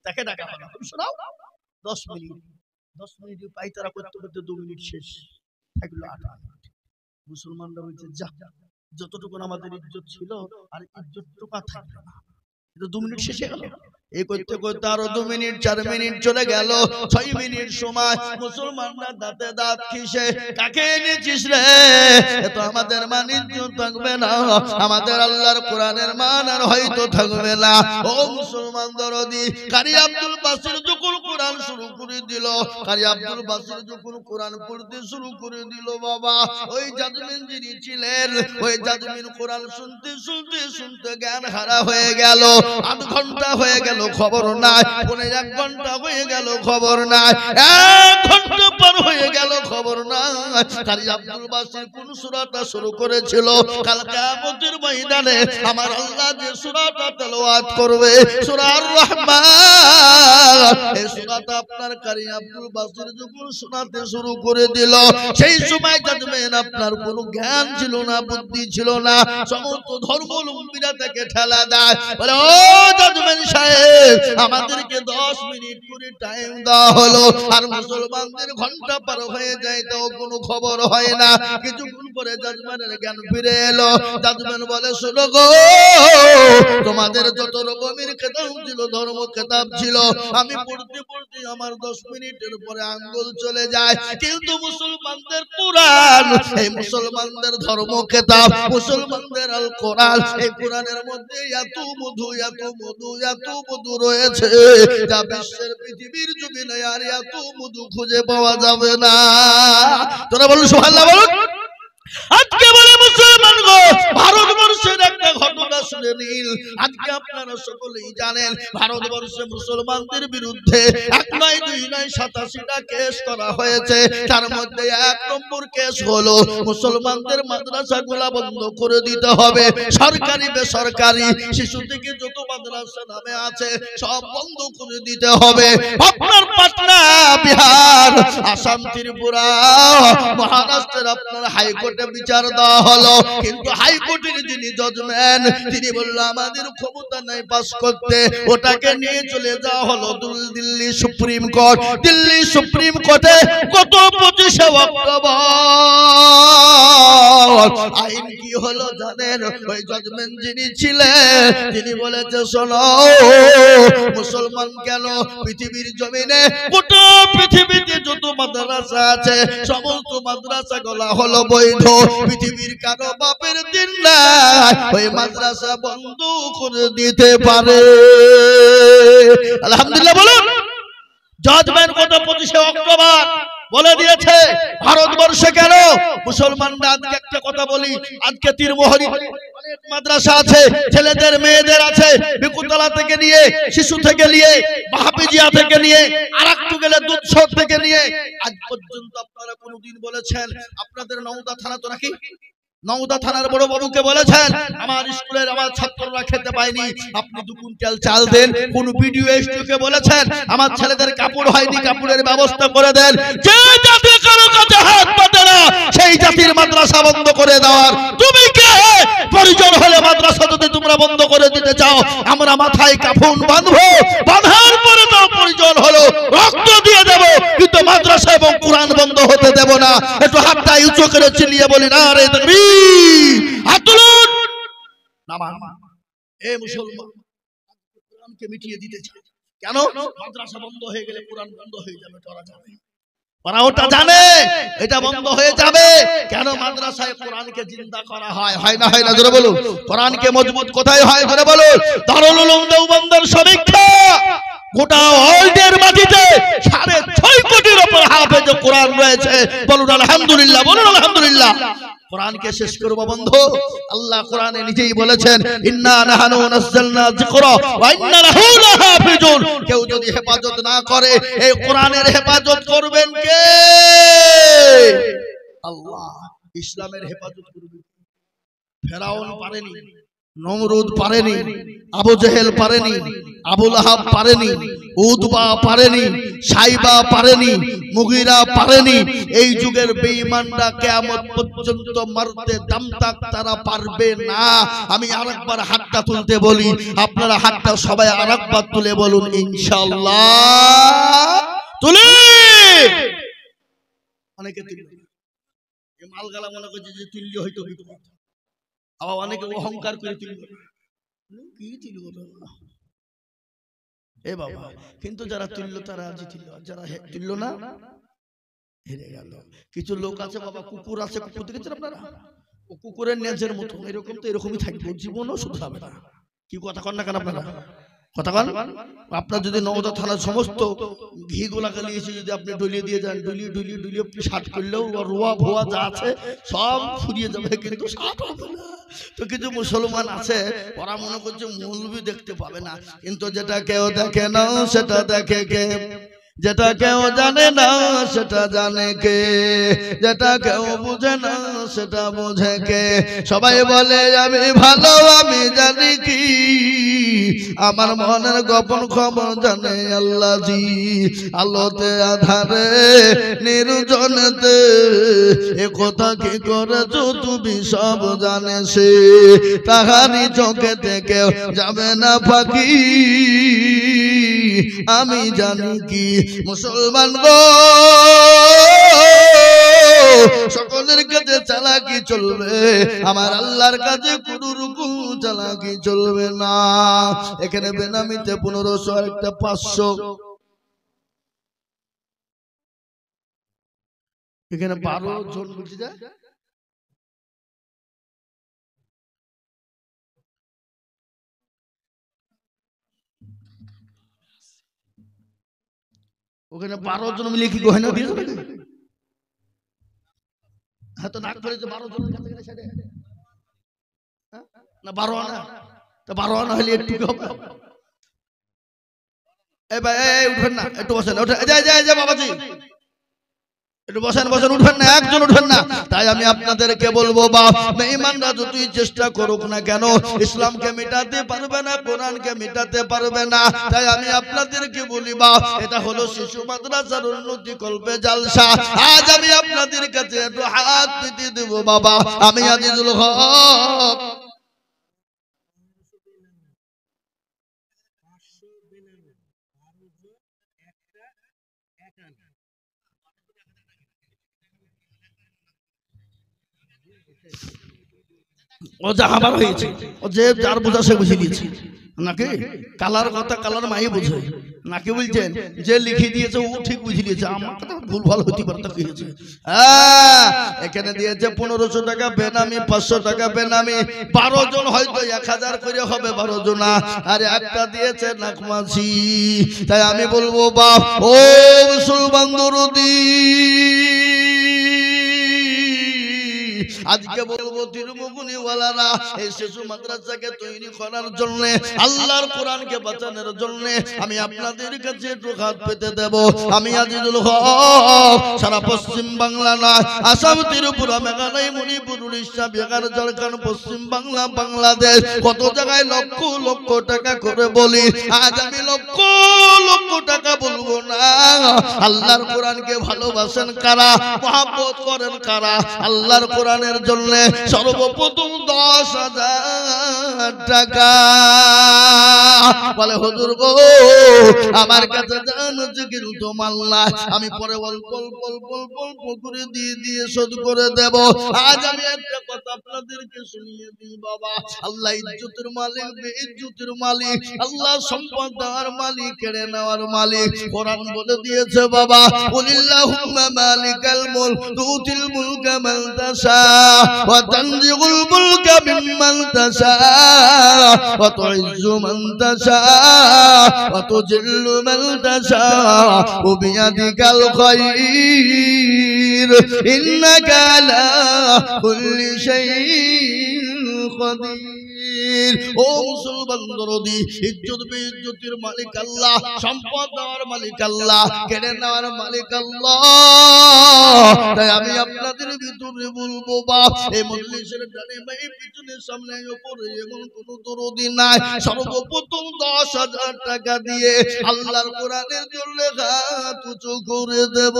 তাকে ডাকা হলো, তুমি শোনাও। 10 মিনিট পাইতারা করতে করতে 2 মিনিট শেষ থাকলো 8 মিনিট। মুসলমানরা বলছে, যা, যতটুকু আমাদের ইজ্জত ছিল আর ইজ্জতটুকু থাকলো না, এটা 2 মিনিট শেষ হয়ে গেল। এই করতে করতে আরো 2 মিনিট 4 মিনিট চলে গেল, 6 মিনিট সময়। মুসলমানরা দাঁতে দাঁত খিসে, কাকে এনেছিস রে? এত আমাদের মান ইজ্জত থাকবে না, আমাদের আল্লাহর কোরআনের মান আর হয়তো থাকবে না। ও মুসলমান দরদি, কারি আব্দুল বাসির যখন কোরআন শুরু করে দিল, কারি আব্দুল বাসির যখন কোরআন পড়তে শুরু করে দিল, বাবা ওই জাজমিন যিনি ছিলেন, ওই জাজমিন কোরআন শুনতে শুনতে শুনতে জ্ঞান হারা হয়ে গেল। 8 ঘন্টা হয়ে গেল, খবর নাই। 1 ঘন্টা হয়ে গেল, খবর নাই। 1 ঘন্টা পার হয়ে গেল, খবর নাই। কারি আব্দুল বাসির কোন সূরাটা শুরু করেছিল? কাল কিয়ামতের ময়দানে আমার আল্লাহ যে সূরাটা তেলাওয়াত করবে, সূরা আর রহমান, এই সূরাটা আপনার কারি আব্দুল বাসির যখন শোনাতে শুরু করে দিল, সেই সময় জাজমেন আপনার কোনো জ্ঞান ছিল না, বুদ্ধি ছিল না। সমস্ত ধর্মাবলম্বীরা তাকে ঠেলা দেয়, বলে, ও জাজমেন সাহেব, আমাদেরকে 10 মিনিট করে টাইম দেওয়া হলো, আর মুসলমানদের ঘন্টা পার হয়ে যায়, তাও কোনো খবর হয় না। কিছুক্ষণ পরে জাজমেনের জ্ঞান ফিরে এলো। জাজমেন বলে, শোনো গো, তোমাদের যত রকমের কিতাব ছিল, ধর্ম কিতাব ছিল, আমি পড়তে পড়তে আমার 10 মিনিটের পরে আঙ্গুল চলে যায়। কিন্তু মুসলমানদের কোরআন, এই মুসলমানদের ধর্ম কিতাব, মুসলমানদের আল কোরআন, এই কোরআনের মধ্যে এত মধু, এত মধু, এত মধু রয়েছে, যা বিশ্বের পৃথিবীর জমিনে আর এত মধু খুঁজে পাওয়া যাবে না। তোরা বলুন সুবহানাল্লাহ বলুন। আজকে বলে মুসলমান গো, ভারতবর্ষের একটা ঘটনা শুনে নিন। আজকে আপনারা সকলেই জানেন, ভারতবর্ষে মুসলমানদের বিরুদ্ধে 1 নয় 2 নয় 87টা কেস করা হয়েছে। তার মধ্যে 1 নম্বর কেস হলো মুসলমানদের মাদ্রাসাগুলা বন্ধ করে দিতে হবে, সরকারি বেসরকারি শিশু থেকে যত মাদ্রাসা নামে আছে সব বন্ধ করে দিতে হবে। আপনার পাটনা, বিহার, আসাম, ত্রিপুরা, মহারাষ্ট্রের আপনার হাইকোর্ট বিচার দেওয়া হলো। কিন্তু হাইকোর্টের যিনি জজমেন্ট, তিনি বলল আমাদের ক্ষমতা নাই পাস করতে, ওটাকে নিয়ে চলে যাওয়া হলো Delhi supreme court. Delhi supreme কোর্টে গত 25শে অক্টোবর আইন কি হলো জানেন? ওই জজমেন্ট যিনি ছিলেন, তিনি বলেছে, শোনো, মুসলমান কেন পৃথিবীর জমিনে গোটা পৃথিবীতে যত মাদ্রাসা আছে সমস্ত মাদ্রাসা গুলা হলো বৈধ, পৃথিবীর কারো বাপের দিন নাই ওই মাদ্রাসা বন্ধ করে দিতে পারে। আলহামদুলিল্লাহ বলুন। জাজমেন্ট কত 25শে অক্টোবর বলে দিয়েছে ভারতবর্ষে কেন মুসলমানরা। আজকে একটা কথা বলি, আজকে তীরমোহরি অনেক মাদ্রাসা আছে, ছেলেদের মেয়েদের আছে, বিকুতলা থেকে নিয়ে, শিশু থেকে নিয়ে, মাহফিজিয়া থেকে নিয়ে, আরাকটু গেলে দুধসর থেকে নিয়ে, আজ পর্যন্ত আপনারা কোনদিন বলেছেন আপনাদের নওদা থানা তো নাকি নওদা থানার বড় বাবুকে বলেছেন আমার স্কুলের আমার ছাত্ররা খেতে পায়নি, আপনি 2 কুইন্টাল চাল দেন? কোন ভিডিও এসটিকে বলেছেন আমার ছেলেদের কাপড় হয়নি, কাপড়ের ব্যবস্থা করে দেন? যে জাতি কারো কাছে হাত পাতে না সেই জাতির মাদ্রাসা বন্ধ করে দেওয়ার তুমি কে? পরিজন হলে মাদ্রাসা যদি তোমরা বন্ধ করে দিতে চাও, আমরা মাথায় কাফন বাঁধবো, বাঁধার পরে তো পরিজন হলো রক্ত দিয়ে দেব, কিন্তু মাদ্রাসা এবং কোরআন বন্ধ হতে দেব না। একটু হাতটা উঁচু করে চিল্লিয়ে বলি না রে তাকবীর, হাত তুলুন। নামান এ মুসলমান, কোরআনকে মিটিয়ে দিতে চায় কেন? মাদ্রাসা বন্ধ হয়ে গেলে কোরআন বন্ধ হয়ে যাবে, তোরা জানে, ওরা ওটা জানে এটা বন্ধ হয়ে যাবে। কেন মাদ্রাসায় কোরআনকে জিন্দা করা হয়, হয় না হয় না? জোরে বলুন। কোরআনকে মজবুত কোথায় হয় জোরে বলুন? দারুল উলুম দেওবন্দের সমীক্ষা গোটা ওয়ার্ল্ডের মাটিতে 6.5 কোটির উপর হাফেজ কোরআন রয়েছে। বলুন আলহামদুলিল্লাহ, বলুন আলহামদুলিল্লাহ। কোরআনকে শেষ করব বন্ধু। আল্লাহ কোরআনে নিজেই বলেছেন ইন্না নাহনু নাযালনা যিকরা ওয়া ইন্না লাহু লাহাফিজুন। কেউ যদি হেফাজত না করে এই কোরআনের হেফাজত করবেন কে? আল্লাহ। ইসলামের হেফাজত করবে। ফেরাউন পারেনি, নমরুদ পারেনি, আবু জেহেল পারেনি, আবু লাহাব পারেনি, উতবা পারেনি, সাইবা পারেনি, মুগীরা পারেনি। এই যুগের বেঈমানরা কিয়ামত পর্যন্ত মারতে দামতাক তারা পারবে না। আমি আরেকবার হাতটা তুলতে বলি, আপনারা হাতটা সবাই আরেকবার তুলে বলুন ইনশাআল্লাহ। তুলি। অনেকে তুলবে, এই মালগালা মনে করছে যে তুললে হয়তো বিপদ। আবার অনেকে অহংকার করে তুলবে, কি তুলব এ বাবা। কিন্তু যারা তুললো তারা আজই তুললো, যারা তুললো না হেরে গেল। কিছু লোক আছে বাবা, কুকুর আছে, কুকুর দেখেছেন আপনারা? ও কুকুরের নেজের মতো এরকম তো এরকমই থাকবে, জীবনও শুধরাবে না। কি কথা কন না কেন আপনারা? কথা কন। আপনার যদি নওদা থানার সমস্ত ঘি গুলাকে নিয়েছে যদি আপনি ডলিয়ে দিয়ে যান, ডলিয়ে ডলিয়ে ডলিয়ে আপনি 60 করলেও রোয়া ভোয়া যা আছে সব ফুরিয়ে যাবে, কিন্তু 60 হবে না। তো কিছু মুসলমান আছে ওরা মনে করছে মৌলবি দেখতে পাবে না, কিন্তু যেটা কেউ দেখে না সেটা দেখে কে? যেটা কেউ জানে না সেটা জানে কে? যেটা কেউ বুঝে না সেটা বুঝে কে? সবাই বলে আমি ভালো, আমি জানি কি, আমার মনের গোপন খবর জানে আল্লাহ জি। আলোতে আধারে নির্জনেতে এ কথা কি করেছো তুমি সব জানে সে, তাহারি চোখে থেকে যাবে না ফাঁকি, আমি জানি কি। মুসলমান গো সকলের কাছে চালাকি চলবে, আমার আল্লাহর কাছে কোনো রকম চালাকি চলবে না। এখানে বেনামিতে 1500 আর একটা 500, এখানে 12 জন বুঝে যায় ওখানে 12 জন মিলে কি গহনা দিয়েছে নাকি? হ্যাঁ তো নাক ধরেছে 12 জন না 12 আনা, তো 12 আনা হলে একটু হবে। এই ভাই এই উঠবেন না, একটু বসেন, যাই বাবাজি একটু বসেন বসেন, উঠবেন না, একজন উঠবেন না। তাই আমি আপনাদেরকে বলবো বাপ বেঈমানরা যতই চেষ্টা করুক না কেন ইসলামকে মেটাতে পারবে না, কোরআনকে মেটাতে পারবে না। তাই আমি আপনাদেরকে বলি বাপ এটা হলো শিশু মাদ্রাসার উন্নতি কল্পে জালসা। আজ আমি আপনাদের কাছে একটু হাত পেতে দেব বাবা, আমি আজিজুল হক ও যা আবার হয়েছে, ও যে যার বোঝা সে বুঝে দিয়েছে নাকি? কালার কথা কালার মাই বুঝে নাকি? বলছেন যে লিখে দিয়েছে ও ঠিক বুঝে দিয়েছে, আমার কথা ভুল ভাল হতে পারে। তা কি হয়েছে? এখানে দিয়েছে 1500 টাকা বেনামি, 500 টাকা বেনামি, 12 জন হয়তো 1000 করে হবে 12 জনা, আর একটা দিয়েছে নাকমাছি। তাই আমি বলবো বাপ ও মুসলমান দরদি, আজকে বলবো তিরুমুগুনিওয়ালারা এই শিশু মাদ্রাসাকে তৈরি করার জন্য, আল্লাহর কোরআনকে বাঁচানোর জন্য আমি আপনাদের কাছে একটু হাত পেতে দেব। আমি আজিজুল হক সারা পশ্চিম বাংলা না, আসাম, ত্রিপুরা, মেঘালয়, মণিপুর, উড়িষ্যা, বিহার, ঝাড়খণ্ড, পশ্চিম বাংলা, বাংলাদেশ, কত জায়গায় লক্ষ লক্ষ টাকা করে বলি। আজ আমি লক্ষ লক্ষ টাকা বলবো না। আল্লাহর কোরআনকে ভালোবাসেন কারা, মহব্বত করেন কারা, আল্লাহর কোরআনের জন্য সর্বপ্রথম 10,000 টাকা বলে হুজুর গো আমার কাছে জানো কিন্তু মাল্লা, আমি পরে অল্প অল্প অল্প অল্প করে দিয়ে শোধ করে দেব। আজ আমি একটা কথা আপনাদেরকে শুনিয়ে দিই বাবা, আল্লাহ ইজ্জতের মালিক, বেইজ্জতের মালিক, আল্লাহ সম্পদ দেওয়ার মালিক, কেড়ে নেওয়ার মালিক। কোরআন বলে দিয়েছে বাবা, কুলিল্লাহুম্মা মালিকাল মুলক তুতিল মুলকা মান তাশা ওয়া তানজিউল মুলকা মিম্মান তাশা ওয়া তুইজ্জু মান তাশা ওয়া তুজিল্লু মান তাশা ওয়া বিয়াদিকাল খায়র ইন্নাকা আলা কুল্লি শাইইন কাদির। ও মুসলমান দরদি, ইজ্জত বেইজ্জতের মালিক আল্লাহ, সম্পদ দেওয়ার মালিক আল্লাহ, কেড়ে নেওয়ার মালিক আল্লাহ। তাই আমি আপনাদের ভিতরে বলবো বাপ, এই মজলিসের ডানে বামে পিছনে সামনে উপরে এমন কোন দরদি নাই, সর্বপ্রথম 10,000 টাকা দিয়ে আল্লাহর কোরআনের জন্য হাত উঁচু করে দেব।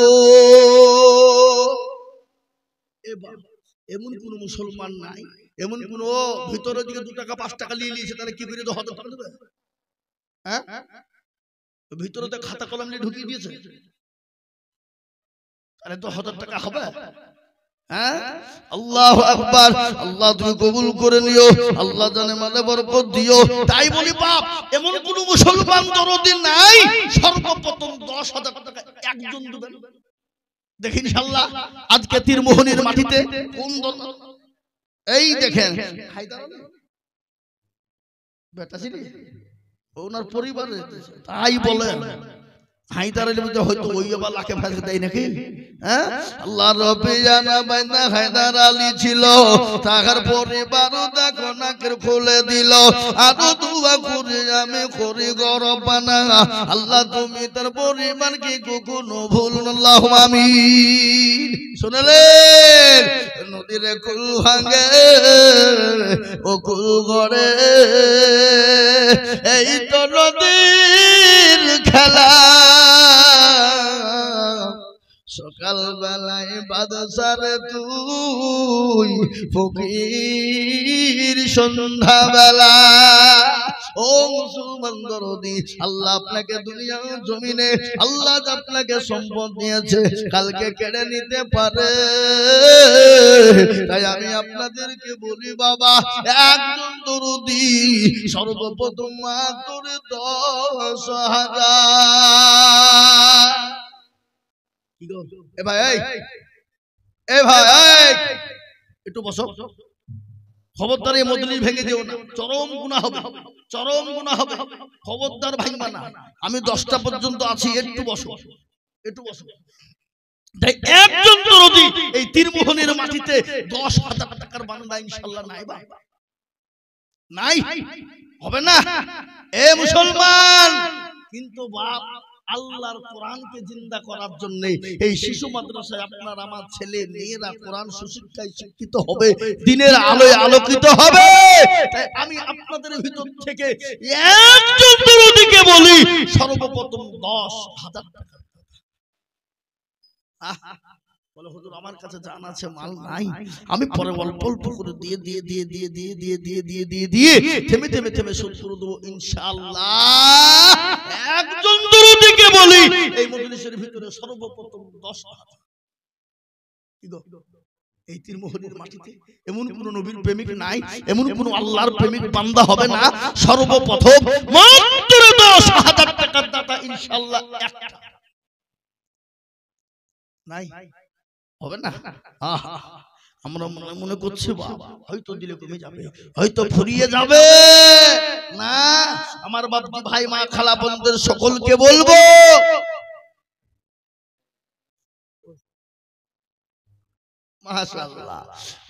এমন কোন মুসলমান নাই, এমন কোন ভিতরের দিকে 2 টাকা 5 টাকা নিয়ে নিয়েছে, তাহলে কি করে 10,000 টাকা দেবে? হ্যাঁ, ভিতরে তো খাতা কলম নিয়ে ঢুকিয়ে দিয়েছে, তাহলে তো 1000 টাকা হবে। হ্যাঁ, আল্লাহু আকবার। আল্লাহ তুমি কবুল করে নিও, আল্লাহ জানে মালে বরকত দিও। তাই বলি বাপ, এমন কোন মুসলমান দরদি নাই সর্বপ্রথম 10,000 টাকা একজন দেবেন। দেখি ইনশাআল্লাহ আজকে তীরমোহনীর মাটিতে কোন দল, এই দেখেন হায়দার আলী বেটা ছিল ওনার পরিবারে, তাই বলে হায়দার আলী মধ্যে হয়তো ওই আবার লাখে ভাগে দেয় নাকি? হ্যাঁ, আল্লাহ রব্বে জানা বাইনা হায়দার আলী ছিল, তাহার পরিবার দেখো নাকের খুলে দিল। আরো দুয়া করে আমি করি গরব বানা, আল্লাহ তুমি তার পরিবারকে কখনো ভুলুন, আল্লাহুম্মা আমিন। শুনলেন নদীর কুল ভাঙে ও কুল গড়ে, এই তো নদীর খেলা। সকাল বেলায় বাদশারে তুই ফকির সন্ধ্যা বেলা। ও মুসলমান দরদি, আল্লাহ আপনাকে দুনিয়া জমিনে আল্লাহ আপনাকে সম্পদ দিয়েছে, কালকে কেড়ে নিতে পারে। তাই আমি আপনাদেরকে বলি বাবা, একজন দরদি সর্বপ্রথম মাত্র 10,000। এ ভাই একটু বসো, খবরদার এই মজলিস ভেঙে দিও না, চরম গুনাহ হবে, চরম গুনাহ হবে, খবরদার ভাঙবা না। আমি 10টা পর্যন্ত আছি, একটু বসো, একটু বসো। তাই একজন দরদি এই তীরমোহনীর মাটিতে 10,000 টাকার বান্দা ইনশাআল্লাহ নাই বা নাই, হবে না। এ মুসলমান, কিন্তু বাপ আল্লাহর কোরআনকে জিন্দা করার জন্য এই শিশু মাদ্রাসায় আপনার আমার ছেলে মেয়েরা কোরআন সুশিক্ষায় শিক্ষিত হবে, দিনের আলোয় আলোকিত হবে। তাই আমি আপনাদের ভিতর থেকে একজন দরদিকে বলি সর্বপ্রথম 10,000 টাকা। বলে হুজুর আমার কাছে জান আছে, মাল নাই, আমি পরে অল্প অল্প করে দিয়ে দিয়ে দিয়ে দিয়ে দিয়ে দিয়ে দিয়ে দিয়ে দিয়ে দিয়ে থেমে থেমে থেমে শোধ করে দেবো ইনশাআল্লাহ। একজন দরদিকে বলি এই মজলিসের ভিতরে সর্বপ্রথম 10,000। কি গো এই তীরমোহরের মাটিতে এমন কোন নবীর প্রেমিক নাই, এমন কোন আল্লাহর প্রেমিক বান্দা হবে না সর্বপ্রথম মাত্র 10,000 টাকার দাতা ইনশাআল্লাহ একটা নাই হবে না। আমরা মনে করছি বাবা হয়তো দিলে কমে যাবে, হয়তো ফুরিয়ে যাবে না। আমার বাবা ভাই মা খালা বোনদের সকলকে বলবো, মাশাআল্লাহ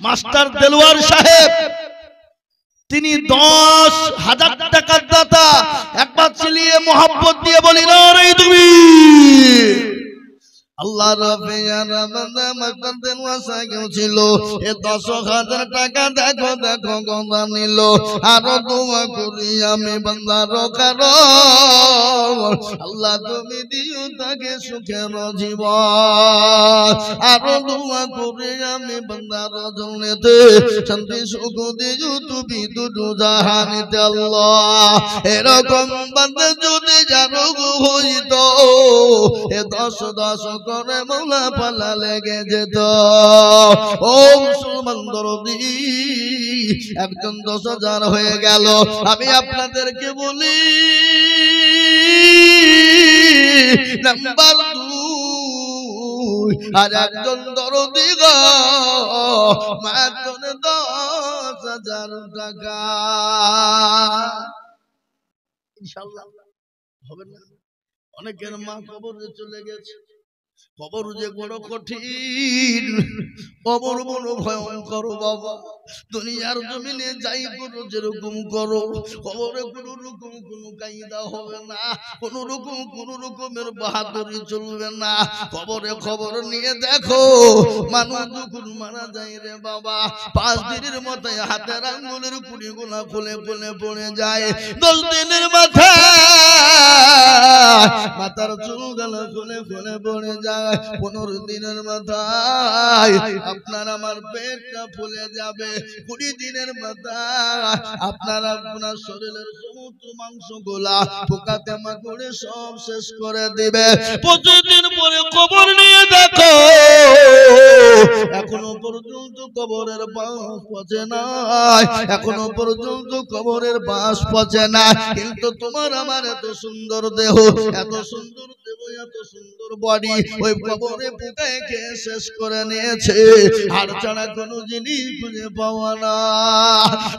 মাস্টার দেলোয়ার সাহেব তিনি 10,000 টাকার দাতা। একবার চিলিয়ে মোহাব্বত দিয়ে বলি না রে তুমি আল্লাহ রাব্বে আমাদের ওয়াসাকে ছিল এ 10,000 টাকা দেখো দেখো গদা নিল। আরো দোয়া করি আমি বান্দার কারণ আল্লাহ তুমি দিও তাকে সুখের জীবন। আরো দোয়া করি আমি বান্দার জন্যতে শান্তি সুখ দিও তুমি দুটো জাহানিতে আল্লাহ। এরকম বান্দা যদি জানো হইতো এ 10 করে মৌলা পালা লেগে যেত। ও মুসলমান দরদি একজন 10,000 হয়ে গেল। আমি আপনাদেরকে বলি নাম্বার 2 আর একজন দরদি গো মাত্র 10,000 টাকা ইনশাআল্লাহ হবে না। অনেকের মা কবরে চলে গেছে, কবর যে বড় কঠিন, কবর বড় ভয়ঙ্কর বাবা। দুনিয়ার জমিনে যাই করো যেরকম করো, কবরে কোনো রকম কোনো কায়দা হবে না, কোনো রকমের বাহাদুরি চলবে না। কবরে খবর নিয়ে দেখো মানুষ যখন মারা যায় রে বাবা 5 দিনের মাথায় হাতের আঙ্গুলের কুড়িগুলা খুলে খুলে পড়ে যায়। 10 দিনের মাথায় মাথার চুলগুলো খুলে খুলে পড়ে যায়। 15 দিনের মাথায় আপনার আমার পেটটা ফুলে যাবে। 20 দিনের মাথায় আপনার শরীরের সমস্ত মাংসগুলা পোকাতে মাকড়ে সব শেষ করে দিবে। 25 দিন পরে কবর নিয়ে দেখো এখনো পর্যন্ত কবরের বাঁশ পচে নাই, এখনো পর্যন্ত কবরের বাঁশ পচে না। কিন্তু তোমার আমার এত সুন্দর দেহ, এত সুন্দর দেহ, এত সুন্দর বডি ওই কবরে পোকায় খেয়ে শেষ করে নিয়েছে। আর ছাড়া কোনো জিনিস খুঁজে পাওয়া না।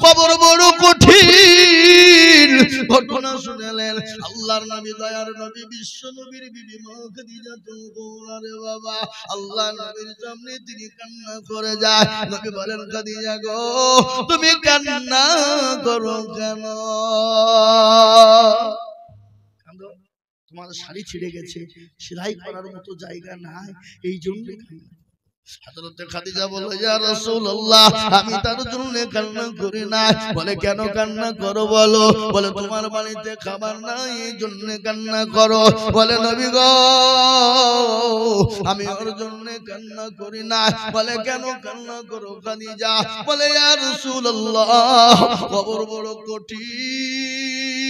কবর বড় কঠিন। ঘটনা শুনেলেন আল্লাহর নবী, দয়ার নবী, বিশ্ব নবীর বিবি মা খাদিজাতুল কুবরা রে বাবা। আল্লাহর নবীর সামনে তিনি কান্না করে যায়। নবী বলেন খাদিজা গো তুমি কান্না করো কেন? তোমার শাড়ি ছিঁড়ে গেছে, সেলাই করার মতো জায়গা নাই, এই জন্য। হযরত খাদিজা বলে ইয়া রাসূলুল্লাহ আমি তার জন্য কান্না করি না। বলে কেন কান্না করো বলো? বলে তোমার বাড়িতে খাবার নাই এই জন্য কান্না করো। বলে নবী গো আমি ওর জন্য কান্না করি না। বলে কেন কান্না করো খাদিজা? বলে ইয়া রাসূলুল্লাহ কবর বড় কঠিন,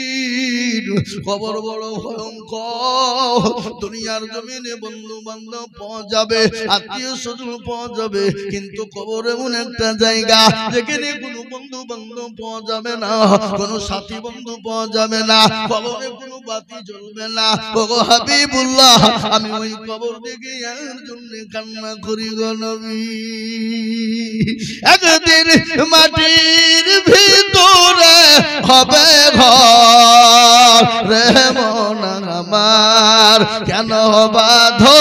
কবর বড় ভয়ঙ্কর। দুনিয়ার জমিনে বন্ধু বান্ধব পাওয়া যাবে, আত্মীয় স্বজন পাওয়া যাবে, কিন্তু কবর এমন একটা জায়গা যেখানে কোনো বন্ধু বান্ধব পাওয়া যাবে না, কোনো সাথী বন্ধু পাওয়া যাবে না, কবরে কোনো বাতি জ্বলবে না। ওগো হাবিবুল্লাহ আমি ওই কবর দেখে এর জন্য কান্না করি গো নবী। একদিন মাটির ভিতরে হবে ঘর রে মন আমার, কেন বাঁধো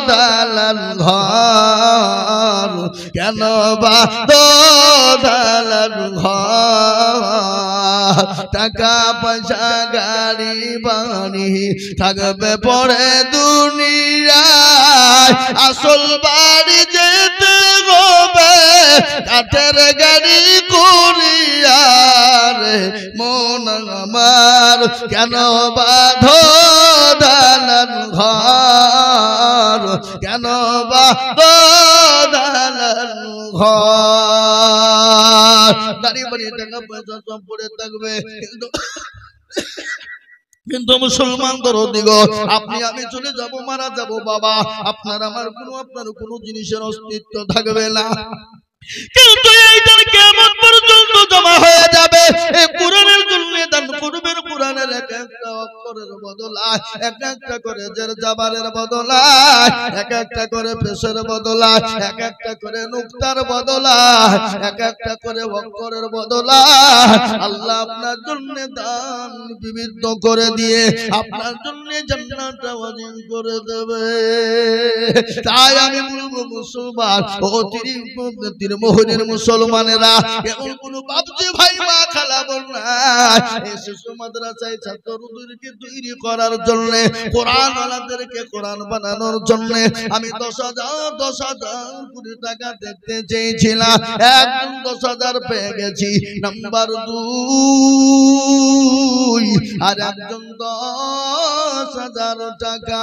দালান ঘর, কেন বাঁধো দালান ঘর। টাকা পয়সা গাড়ি বাড়ি থাকবে পড়ে দুনিয়ায়, আসল বাড়ি যেতে হবে কাঠের গাড়ি করিয়া রে মন আমার, কেন বাঁধো দালান ঘর, কেন বাঁধো দালান ঘর। গাড়ি বাড়ি টাকা পয়সা সব পড়ে থাকবে, কিন্তু কিন্তু মুসলমান দরদিগ, আপনি আমি চলে যাব, মারা যাব বাবা, আপনার কোনো জিনিসের অস্তিত্ব থাকবে না। কিন্তু এইটার কিয়ামত পর্যন্ত জমা হয়ে যাবে। এই কোরআনের জন্য দান করবেন, কোরআনের এক একটা অক্ষরের বদলায়, এক একটা করে জের জাবারের বদলায়, এক একটা করে পেশের বদলায়, এক একটা করে নুক্তার বদলায়, এক একটা করে অক্ষরের বদলায় আল্লাহ আপনার জন্য দান বিবিধ করে দিয়ে আপনার জন্য জান্নাতটা ওয়াজিব করে দেবে। তাই আমি বলবো মুসলমান ও মোহনের মুসলমানেরা, এমন কোন বাপজি ভাই মা খালা বোন নাই, এই শিশু মাদ্রাসায় ছাত্রদেরকে তৈরি করার জন্য, কোরআন ওয়ালাদেরকে কোরআন বানানোর জন্য আমি 10,000 কোটি টাকা দেখতে চেয়েছিলাম, একদম 10,000 পেয়ে গেছি। নাম্বার 2 আর একজন 10,000 টাকা